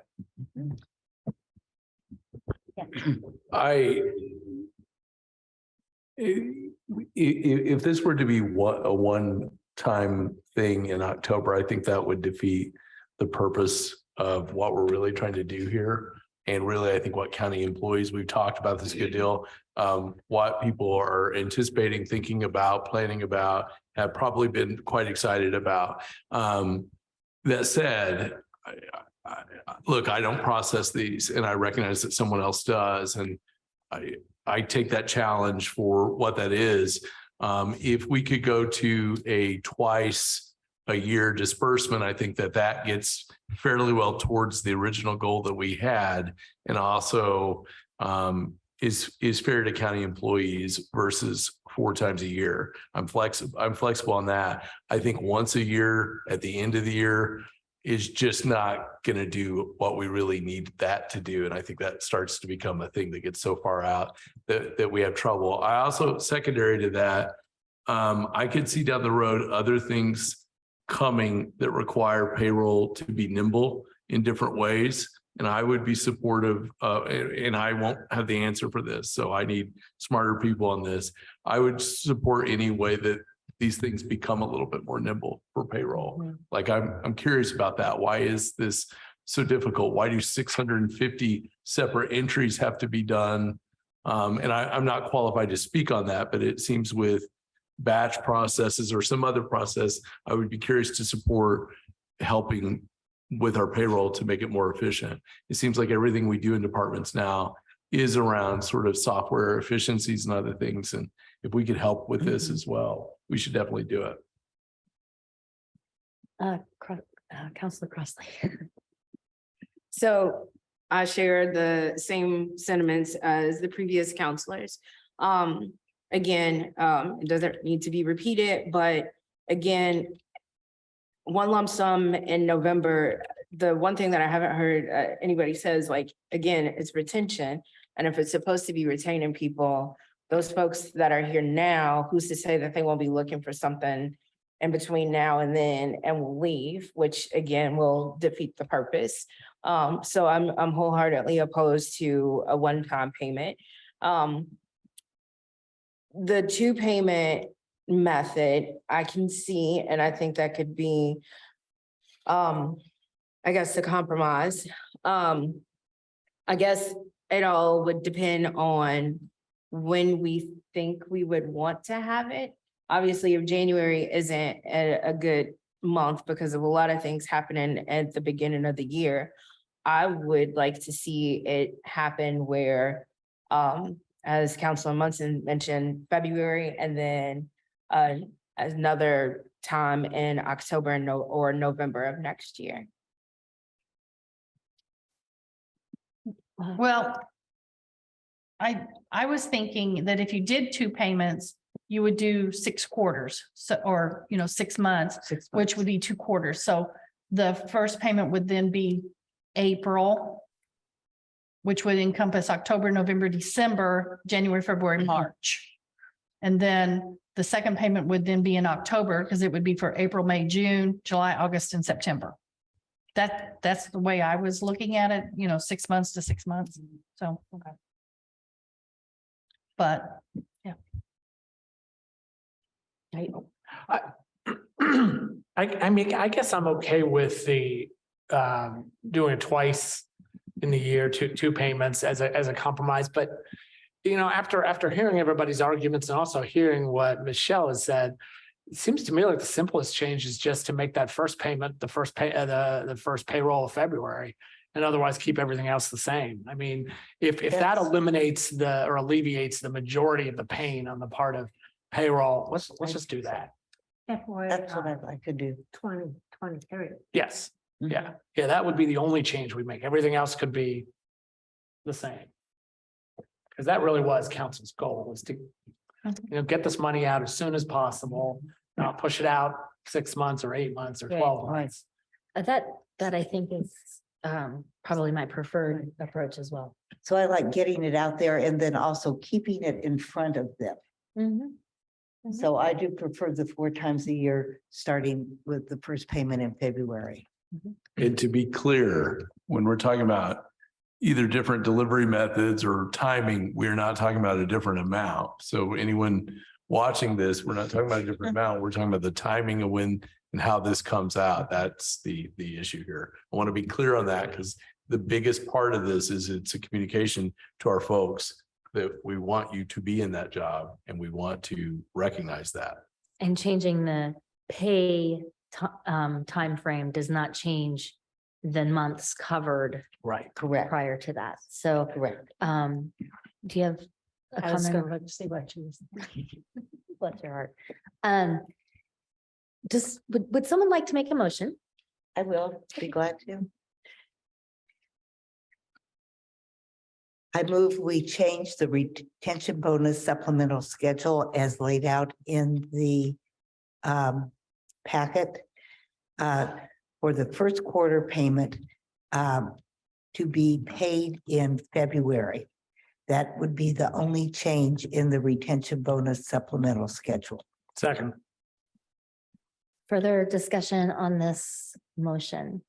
[SPEAKER 2] If this were to be a one-time thing in October, I think that would defeat the purpose of what we're really trying to do here. And really, I think what county employees, we've talked about this a good deal, what people are anticipating, thinking about, planning about, have probably been quite excited about. That said, look, I don't process these, and I recognize that someone else does. And I take that challenge for what that is. If we could go to a twice a year disbursement, I think that gets fairly well towards the original goal that we had, and also is fair to county employees versus 4 times a year. I'm flexible on that. I think once a year at the end of the year is just not going to do what we really need that to do. And I think that starts to become a thing that gets so far out that we have trouble. I also, secondary to that, I could see down the road other things coming that require payroll to be nimble in different ways. And I would be supportive, and I won't have the answer for this, so I need smarter people on this. I would support any way that these things become a little bit more nimble for payroll.
[SPEAKER 1] Yeah.
[SPEAKER 2] Like I'm curious about that. Why is this so difficult? Why do 650 separate entries have to be done? And I'm not qualified to speak on that, but it seems with batch processes or some other process, I would be curious to support helping with our payroll to make it more efficient. It seems like everything we do in departments now is around sort of software efficiencies and other things. And if we could help with this as well, we should definitely do it.
[SPEAKER 1] Councilor Crossley.
[SPEAKER 11] So I share the same sentiments as the previous counselors. Again, it doesn't need to be repeated, but again, one lump sum in November. The one thing that I haven't heard anybody says, like, again, it's retention. And if it's supposed to be retaining people, those folks that are here now, who's to say that they won't be looking for something in between now and then and will leave, which again will defeat the purpose. So I'm wholeheartedly opposed to a one-time payment. The two payment method I can see, and I think that could be, I guess, a compromise. I guess it all would depend on when we think we would want to have it. Obviously, if January isn't a good month because of a lot of things happening at the beginning of the year, I would like to see it happen where, as Councilor Munson mentioned, February, and then another time in October or November of next year.
[SPEAKER 3] Well, I was thinking that if you did two payments, you would do 6 quarters, so, or, 6 months, which would be 2 quarters. So the first payment would then be April, which would encompass October, November, December, January, February, March. And then the second payment would then be in October because it would be for April, May, June, July, August, and September. That's the way I was looking at it, 6 months to 6 months. So, okay. But, yeah.
[SPEAKER 5] I mean, I guess I'm okay with the doing it twice in the year, two payments as a compromise, but after hearing everybody's arguments and also hearing what Michelle has said, it seems to me like the simplest change is just to make that first payment, the first payroll of February, and otherwise keep everything else the same. I mean, if that eliminates or alleviates the majority of the pain on the part of payroll, let's just do that.
[SPEAKER 7] That's what I'd like to do. 2023.
[SPEAKER 5] Yes. Yeah. That would be the only change we make. Everything else could be the same. Because that really was council's goal, was to get this money out as soon as possible, not push it out 6 months or 8 months or 12 months.
[SPEAKER 1] That I think is probably my preferred approach as well.
[SPEAKER 7] So I like getting it out there and then also keeping it in front of them. So I do prefer the 4 times a year, starting with the first payment in February.
[SPEAKER 2] And to be clear, when we're talking about either different delivery methods or timing, we're not talking about a different amount. So anyone watching this, we're not talking about a different amount. We're talking about the timing of when and how this comes out. That's the issue here. I want to be clear on that because the biggest part of this is it's a communication to our folks that we want you to be in that job and we want to recognize that.
[SPEAKER 1] And changing the pay timeframe does not change the months covered.
[SPEAKER 5] Right.
[SPEAKER 7] Correct.
[SPEAKER 1] Prior to that. So,
[SPEAKER 7] Correct.
[SPEAKER 1] do you have a
[SPEAKER 4] I was
[SPEAKER 1] comment?
[SPEAKER 4] going to see what you was.
[SPEAKER 1] Bless your heart. Would someone like to make a motion?
[SPEAKER 7] I will be glad to. I move we change the retention bonus supplemental schedule as laid out in the packet for the first quarter payment to be paid in February. That would be the only change in the retention bonus supplemental schedule.
[SPEAKER 5] Second.
[SPEAKER 1] Further discussion on this motion?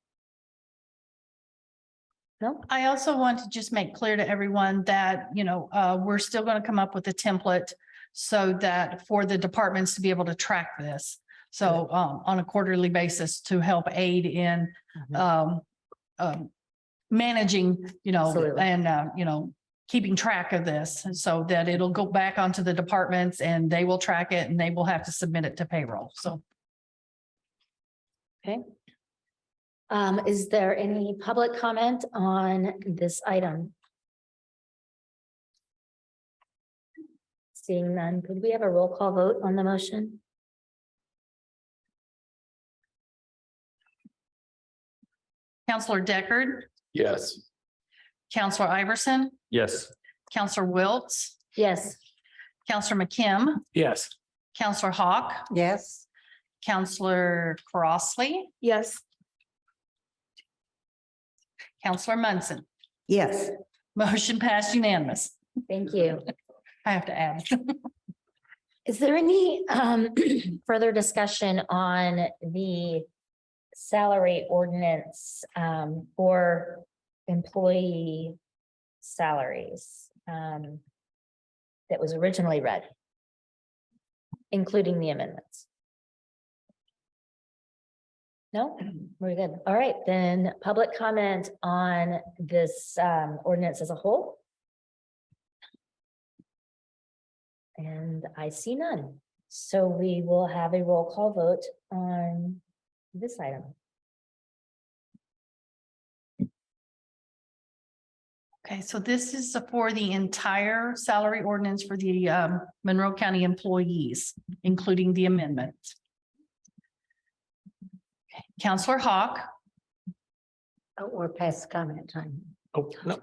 [SPEAKER 1] No?
[SPEAKER 3] I also want to just make clear to everyone that, we're still going to come up with a template so that for the departments to be able to track this. So on a quarterly basis to help aid in managing,
[SPEAKER 1] Absolutely.
[SPEAKER 3] and, keeping track of this so that it'll go back onto the departments and they will track it and they will have to submit it to payroll. So.
[SPEAKER 1] Okay. Is there any public comment on this item? Seeing none, could we have a roll call vote on the motion?
[SPEAKER 3] Counselor Deckard,
[SPEAKER 2] Yes.
[SPEAKER 3] Counselor Iverson,
[SPEAKER 10] Yes.
[SPEAKER 3] Counselor Wiltz,
[SPEAKER 1] Yes.
[SPEAKER 3] Counselor McKim,
[SPEAKER 5] Yes.
[SPEAKER 3] Counselor Hawk,
[SPEAKER 7] Yes.
[SPEAKER 3] Counselor Crossley,
[SPEAKER 6] Yes.
[SPEAKER 3] Counselor Munson.
[SPEAKER 7] Yes.
[SPEAKER 3] Motion passed unanimous.
[SPEAKER 1] Thank you.
[SPEAKER 3] I have to add.
[SPEAKER 1] Is there any further discussion on the salary ordinance for employee salaries that was originally read, including the amendments? No, we're good. All right, then public comment on this ordinance as a whole. And I see none. So we will have a roll call vote on this item.
[SPEAKER 3] Okay, so this is for the entire salary ordinance for the Monroe County employees, including the amendment. Okay, Counselor Hawk,
[SPEAKER 4] Oh, we're past comment time.
[SPEAKER 2] Oh, no.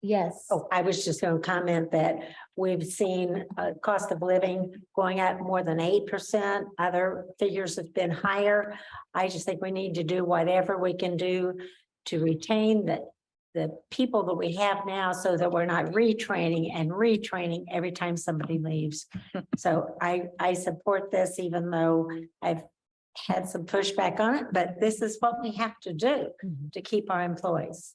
[SPEAKER 1] Yes.
[SPEAKER 4] Oh, I was just going to comment that we've seen cost of living going up more than 8%. Other figures have been higher. I just think we need to do whatever we can do to retain the people that we have now so that we're not retraining every time somebody leaves. So I support this, even though I've had some pushback on it, but this is what we have to do to keep our employees.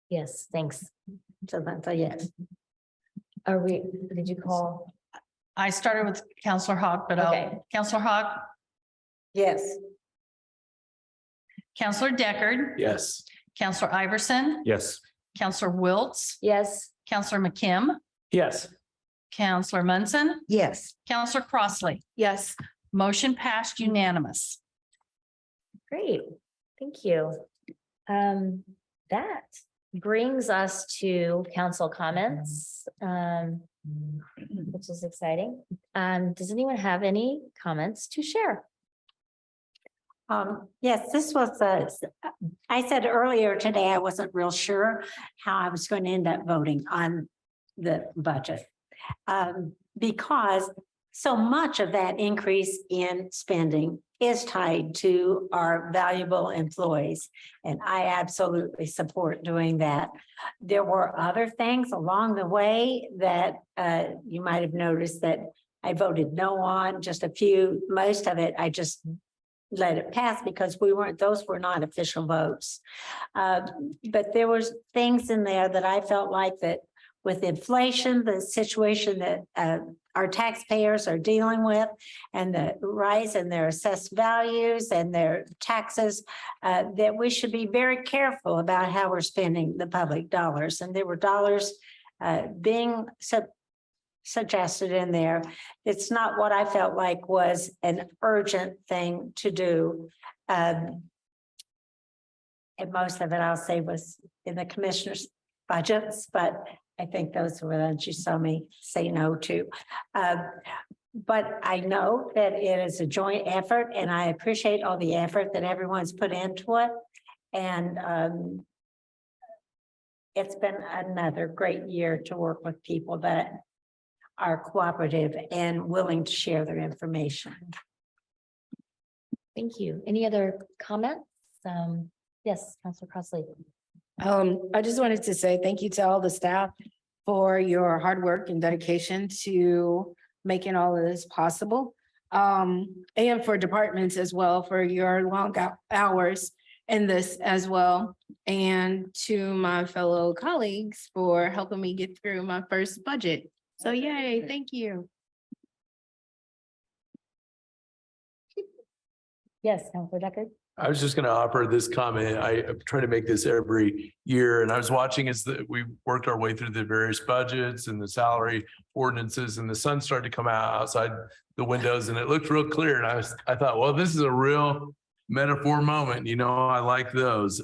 [SPEAKER 1] Yes, thanks.
[SPEAKER 4] So that's a yes.
[SPEAKER 1] Are we, did you call?
[SPEAKER 3] I started with Counselor Hawk, but
[SPEAKER 1] Okay.
[SPEAKER 3] Counselor Hawk,
[SPEAKER 4] Yes.
[SPEAKER 3] Counselor Deckard,
[SPEAKER 2] Yes.
[SPEAKER 3] Counselor Iverson,
[SPEAKER 8] Yes.
[SPEAKER 3] Counselor Wiltz,
[SPEAKER 1] Yes.
[SPEAKER 3] Counselor McKim,
[SPEAKER 5] Yes.
[SPEAKER 3] Counselor Munson,
[SPEAKER 7] Yes.
[SPEAKER 3] Counselor Crossley.
[SPEAKER 6] Yes.
[SPEAKER 3] Motion passed unanimous.
[SPEAKER 1] Great, thank you. That brings us to council comments, which is exciting. Does anyone have any comments to share?
[SPEAKER 4] Yes, this was, I said earlier today, I wasn't real sure how I was going to end up voting on the budget. Because so much of that increase in spending is tied to our valuable employees. And I absolutely support doing that. There were other things along the way that you might have noticed that I voted no on, just a few, most of it, I just let it pass because those were not official votes. But there was things in there that I felt like that with inflation, the situation that our taxpayers are dealing with and the rise in their assessed values and their taxes, that we should be very careful about how we're spending the public dollars. And there were dollars being suggested in there. It's not what I felt like was an urgent thing to do. And most of it, I'll say, was in the commissioner's budgets, but I think those were the ones you saw me say no to. But I know that it is a joint effort and I appreciate all the effort that everyone's put into it. And it's been another great year to work with people that are cooperative and willing to share their information.
[SPEAKER 1] Thank you. Any other comments? Yes, Councilor Crossley.
[SPEAKER 11] I just wanted to say thank you to all the staff for your hard work and dedication to making all of this possible. And for departments as well, for your long hours in this as well. And to my fellow colleagues for helping me get through my first budget. So yay, thank you.
[SPEAKER 1] Yes, Councilor Deckard.
[SPEAKER 2] I was just going to offer this comment. I try to make this every year, and I was watching as we worked our way through the various budgets and the salary ordinances, and the sun started to come out outside the windows, and it looked real clear. And I thought, well, this is a real metaphor moment. You know, I like those.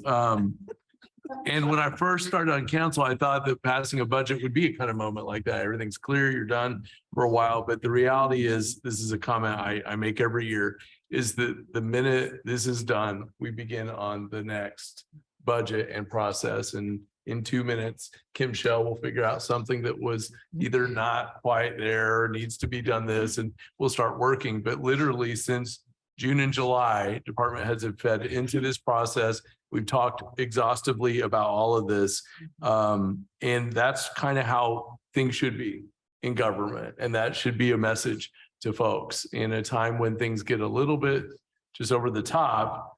[SPEAKER 2] And when I first started on council, I thought that passing a budget would be a kind of moment like that. Everything's clear, you're done for a while. But the reality is, this is a comment I make every year, is that the minute this is done, we begin on the next budget and process. And in 2 minutes, Kim Shell will figure out something that was either not quite there, or needs to be done this, and we'll start working. But literally since June and July, department heads have fed into this process. We've talked exhaustively about all of this. And that's kind of how things should be in government. And that should be a message to folks in a time when things get a little bit just over the top.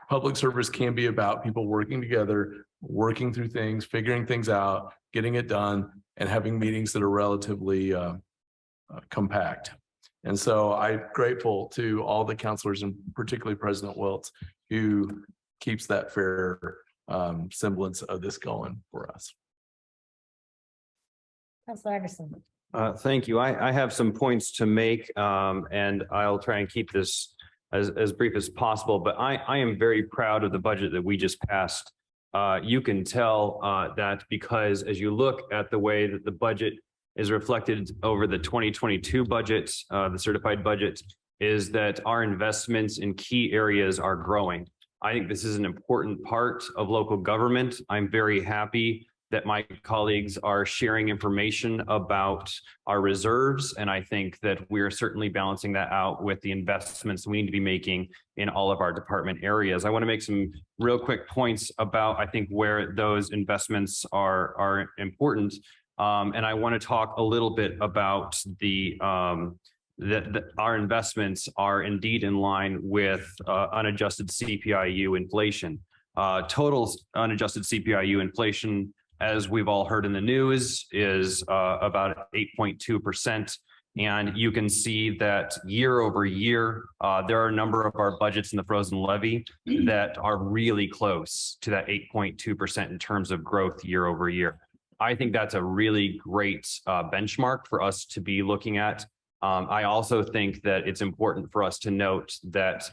[SPEAKER 2] Public service can be about people working together, working through things, figuring things out, getting it done, and having meetings that are relatively compact. And so I'm grateful to all the counselors, and particularly President Wiltz, who keeps that fair semblance of this going for us.
[SPEAKER 1] Councilor Anderson.
[SPEAKER 10] Thank you. I have some points to make, and I'll try and keep this as brief as possible, but I am very proud of the budget that we just passed. You can tell that because as you look at the way that the budget is reflected over the 2022 budget, the certified budget, is that our investments in key areas are growing. I think this is an important part of local government. I'm very happy that my colleagues are sharing information about our reserves. And I think that we're certainly balancing that out with the investments we need to be making in all of our department areas. I want to make some real quick points about, I think, where those investments are important. And I want to talk a little bit about that our investments are indeed in line with unadjusted CPIU inflation. Total unadjusted CPIU inflation, as we've all heard in the news, is about 8.2%. And you can see that year over year, there are a number of our budgets in the frozen levy that are really close to that 8.2% in terms of growth year over year. I think that's a really great benchmark for us to be looking at. I also think that it's important for us to note that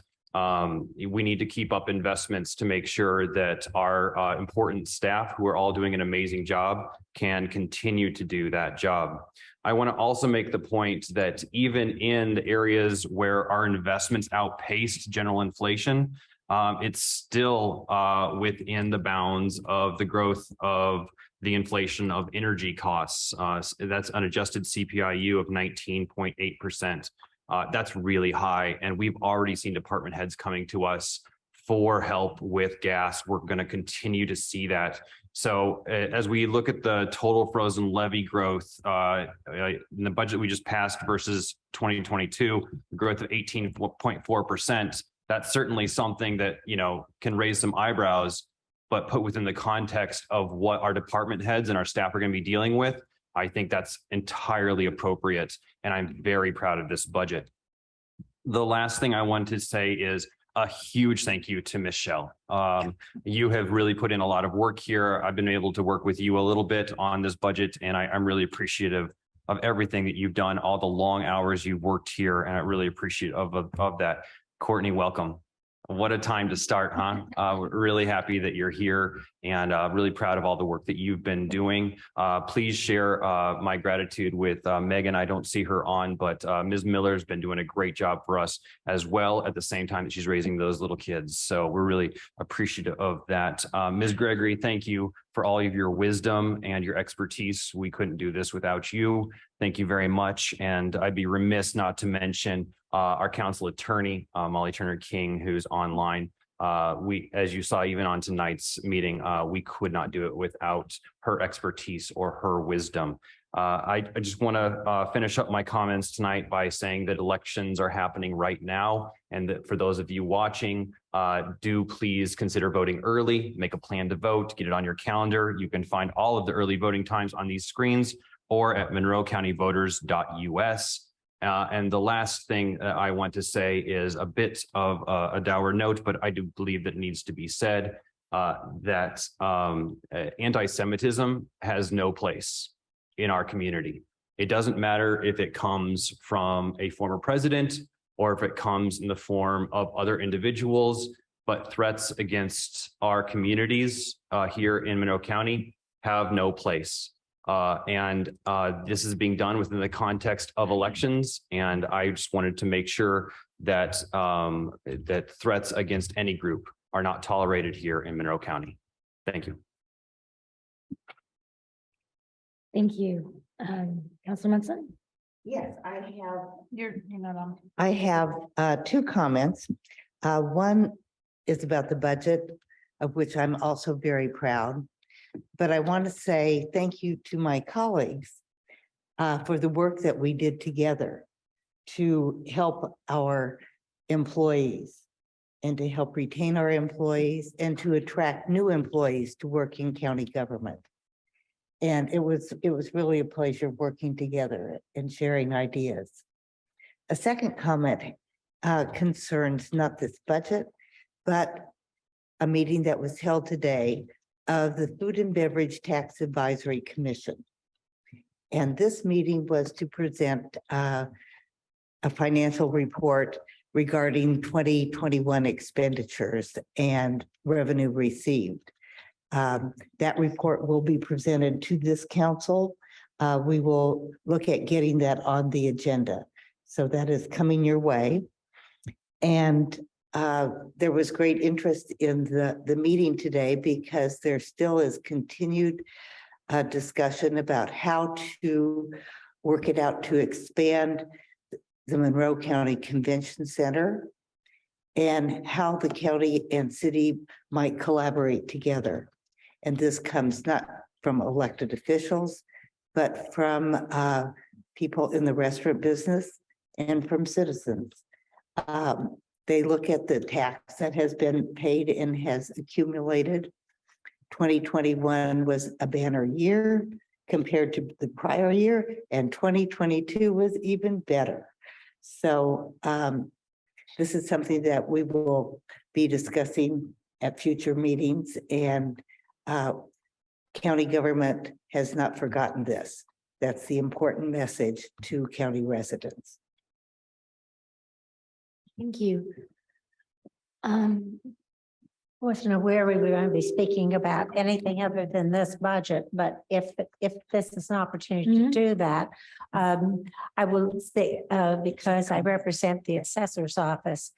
[SPEAKER 10] we need to keep up investments to make sure that our important staff, who are all doing an amazing job, can continue to do that job. I want to also make the point that even in the areas where our investments outpaced general inflation, it's still within the bounds of the growth of the inflation of energy costs. That's unadjusted CPIU of 19.8%. That's really high. And we've already seen department heads coming to us for help with gas. We're going to continue to see that. So as we look at the total frozen levy growth in the budget we just passed versus 2022, growth of 18.4%, that's certainly something that, you know, can raise some eyebrows, but put within the context of what our department heads and our staff are going to be dealing with, I think that's entirely appropriate. And I'm very proud of this budget. The last thing I want to say is a huge thank you to Ms. Shell. You have really put in a lot of work here. I've been able to work with you a little bit on this budget, and I'm really appreciative of everything that you've done, all the long hours you've worked here, and I'm really appreciative of that. Courtney, welcome. What a time to start, huh? We're really happy that you're here, and really proud of all the work that you've been doing. Please share my gratitude with Megan. I don't see her on, but Ms. Miller's been doing a great job for us as well at the same time that she's raising those little kids. So we're really appreciative of that. Ms. Gregory, thank you for all of your wisdom and your expertise. We couldn't do this without you. Thank you very much. And I'd be remiss not to mention our council attorney, Molly Turner King, who's online. As you saw, even on tonight's meeting, we could not do it without her expertise or her wisdom. I just want to finish up my comments tonight by saying that elections are happening right now. And that for those of you watching, do please consider voting early, make a plan to vote, get it on your calendar. You can find all of the early voting times on these screens or at monroecountyvoters.us. And the last thing I want to say is a bit of a dour note, but I do believe that needs to be said, that anti-Semitism has no place in our community. It doesn't matter if it comes from a former president or if it comes in the form of other individuals, but threats against our communities here in Monroe County have no place. This is being done within the context of elections. And I just wanted to make sure that that threats against any group are not tolerated here in Monroe County. Thank you.
[SPEAKER 1] Thank you. Councilor Munson?
[SPEAKER 7] Yes, I have.
[SPEAKER 3] You're not on.
[SPEAKER 7] I have two comments. One is about the budget, of which I'm also very proud. But I want to say thank you to my colleagues for the work that we did together to help our employees and to help retain our employees and to attract new employees to work in county government. And it was really a pleasure working together and sharing ideas. A second comment concerns not this budget, but a meeting that was held today of the Food and Beverage Tax Advisory Commission. And this meeting was to present a financial report regarding 2021 expenditures and revenue received. That report will be presented to this council. We will look at getting that on the agenda. So that is coming your way. And there was great interest in the meeting today because there still is continued discussion about how to work it out to expand the Monroe County Convention Center and how the county and city might collaborate together. And this comes not from elected officials, but from people in the restaurant business and from citizens. They look at the tax that has been paid and has accumulated. 2021 was a banner year compared to the prior year, and 2022 was even better. So this is something that we will be discussing at future meetings, and county government has not forgotten this. That's the important message to county residents.
[SPEAKER 4] Thank you. Wasn't aware we were going to be speaking about anything other than this budget, but if this is an opportunity to do that, I will say, because I represent the assessor's office,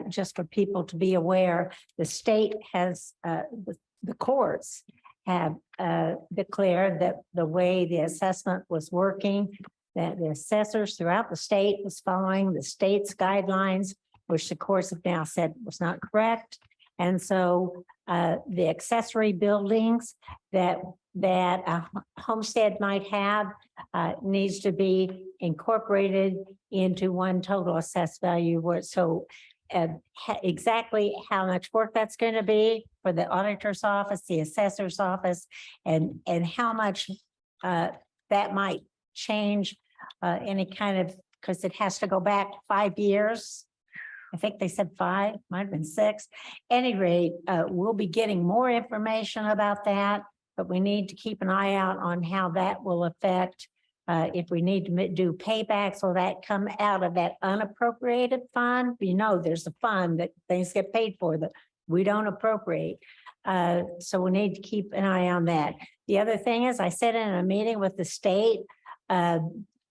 [SPEAKER 4] just for people to be aware, the state has, the courts have declared that the way the assessment was working, that the assessors throughout the state was following the state's guidelines, which the courts have now said was not correct. And so the accessory buildings that a homestead might have needs to be incorporated into one total assessed value. So exactly how much work that's going to be for the auditor's office, the assessor's office, and how much that might change any kind of, because it has to go back 5 years. I think they said 5, might have been 6. Any rate, we'll be getting more information about that, but we need to keep an eye out on how that will affect if we need to do paybacks. Will that come out of that unappropriated fund? You know, there's a fund that things get paid for that we don't appropriate. So we need to keep an eye on that. The other thing is, I sat in a meeting with the state,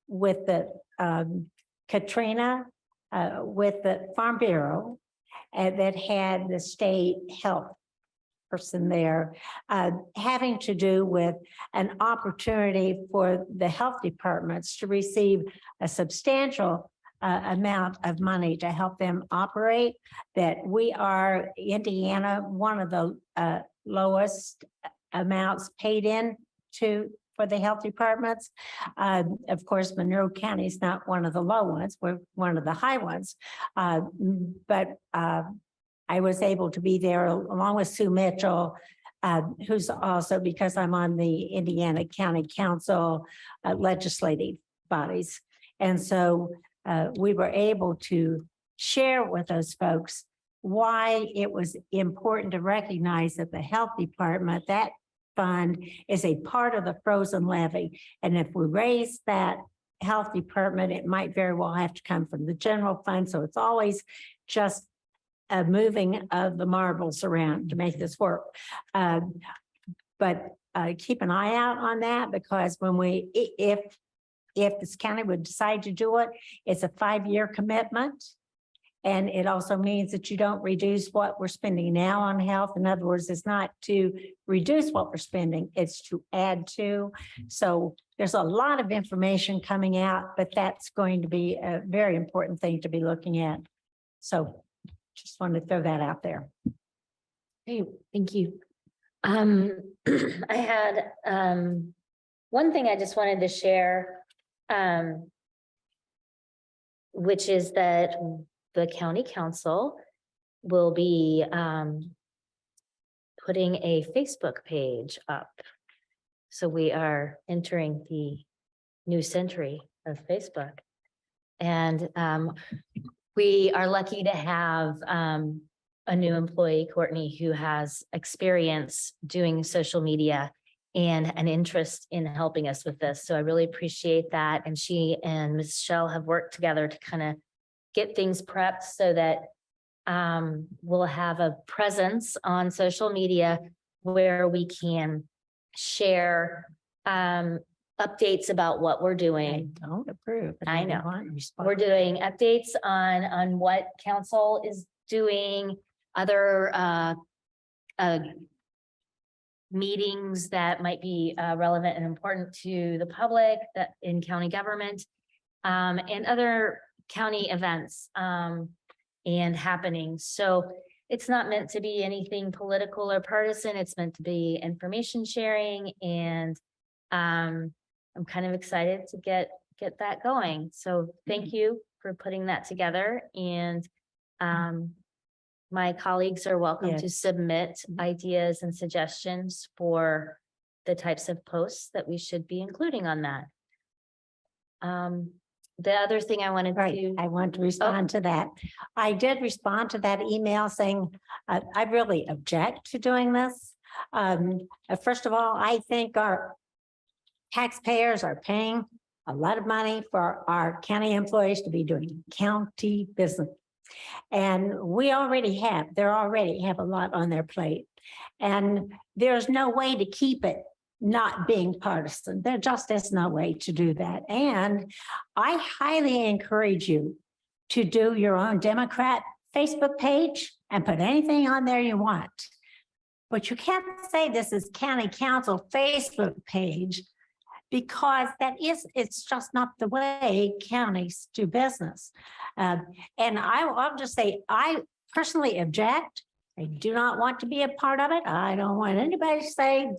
[SPEAKER 4] with the Katrina, with the Farm Bureau, that had the state health person there, having to do with an opportunity for the health departments to receive a substantial amount of money to help them operate. That we are, Indiana, one of the lowest amounts paid in for the health departments. Of course, Monroe County is not one of the low ones, we're one of the high ones. But I was able to be there along with Sue Mitchell, who's also, because I'm on the Indiana County Council legislative bodies. And so we were able to share with those folks why it was important to recognize that the health department, that fund, is a part of the frozen levy. And if we raise that health department, it might very well have to come from the general fund. So it's always just a moving of the marbles around to make this work. But keep an eye out on that, because when if this county would decide to do it, it's a 5-year commitment. And it also means that you don't reduce what we're spending now on health. In other words, it's not to reduce what we're spending, it's to add to. So there's a lot of information coming out, but that's going to be a very important thing to be looking at. So just wanted to throw that out there.
[SPEAKER 1] Hey, thank you. I had one thing I just wanted to share, which is that the county council will be putting a Facebook page up. So we are entering the new century of Facebook. And we are lucky to have a new employee, Courtney, who has experience doing social media and an interest in helping us with this. So I really appreciate that. And she and Michelle have worked together to kind of get things prepped so that we'll have a presence on social media where we can share updates about what we're
[SPEAKER 4] I
[SPEAKER 1] doing.
[SPEAKER 4] don't approve. but
[SPEAKER 1] I know.
[SPEAKER 4] want to respond.
[SPEAKER 1] We're doing updates on what council is doing, other meetings that might be relevant and important to the public that in county government, and other county events and happenings. So it's not meant to be anything political or partisan. It's meant to be information sharing, and I'm kind of excited to get that going. So thank you for putting that together, and my colleagues are welcome to
[SPEAKER 4] Yes.
[SPEAKER 1] submit ideas and suggestions for the types of posts that we should be including on that. The other thing I wanted
[SPEAKER 4] Right,
[SPEAKER 1] to,
[SPEAKER 4] I want to respond to that. I did respond to that email saying, I really object to doing this. First of all, I think our taxpayers are paying a lot of money for our county employees to be doing county business. And they already have a lot on their plate. And there's no way to keep it not being partisan. There just is no way to do that. And I highly encourage you to do your own Democrat Facebook page and put anything on there you want. But you can't say this is county council Facebook page, because it's just not the way counties do business. And I'll just say, I personally object. I do not want to be a part of it. I don't want anybody to say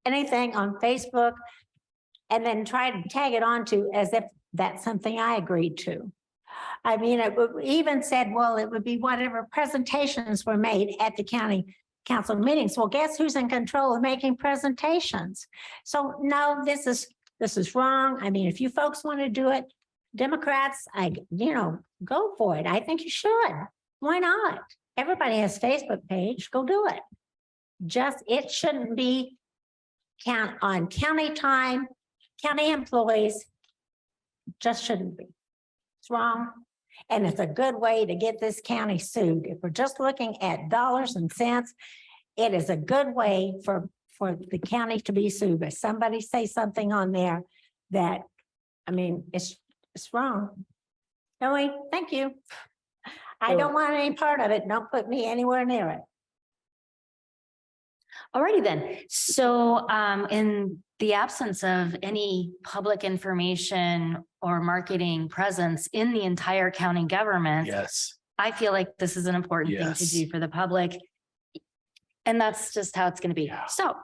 [SPEAKER 4] anything on Facebook and then try to tag it onto as if that's something I agreed to. I mean, it even said, well, it would be whatever presentations were made at the county council meetings. Well, guess who's in control of making presentations? So no, this is wrong. I mean, if you folks want to do it, Democrats, go for it. I think you should. Why not? Everybody has Facebook page. Go do it. It shouldn't be count on county time, county employees. Just shouldn't be. It's wrong. And it's a good way to get this county sued. If we're just looking at dollars and cents, it is a good way for the county to be sued. But somebody say something on there that, I mean, it's wrong. No, thank you. I don't want any part of it. Don't put me anywhere near it.
[SPEAKER 1] alrighty then. So in the absence of any public information or marketing presence in the entire county government,
[SPEAKER 2] Yes.
[SPEAKER 1] I feel like this is an important thing to
[SPEAKER 2] Yes.
[SPEAKER 1] do for the public. And that's just how it's going to be.
[SPEAKER 2] Yeah.
[SPEAKER 1] So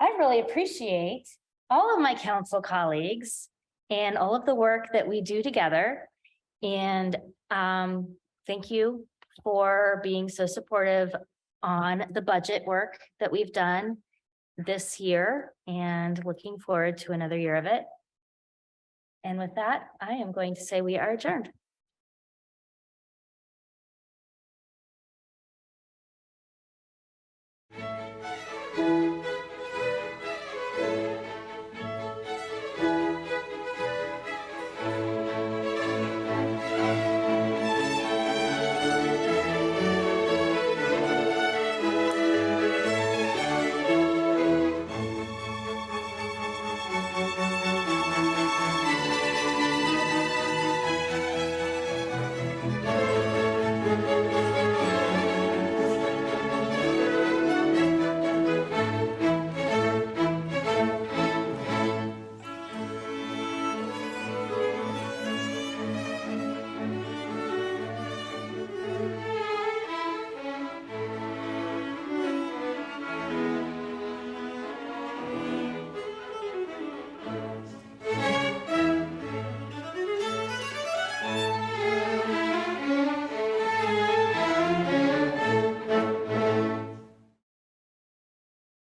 [SPEAKER 1] I really appreciate all of my council colleagues and all of the work that we do together. And thank you for being so supportive on the budget work that we've done this year, and looking forward to another year of it. And with that, I am going to say we are adjourned.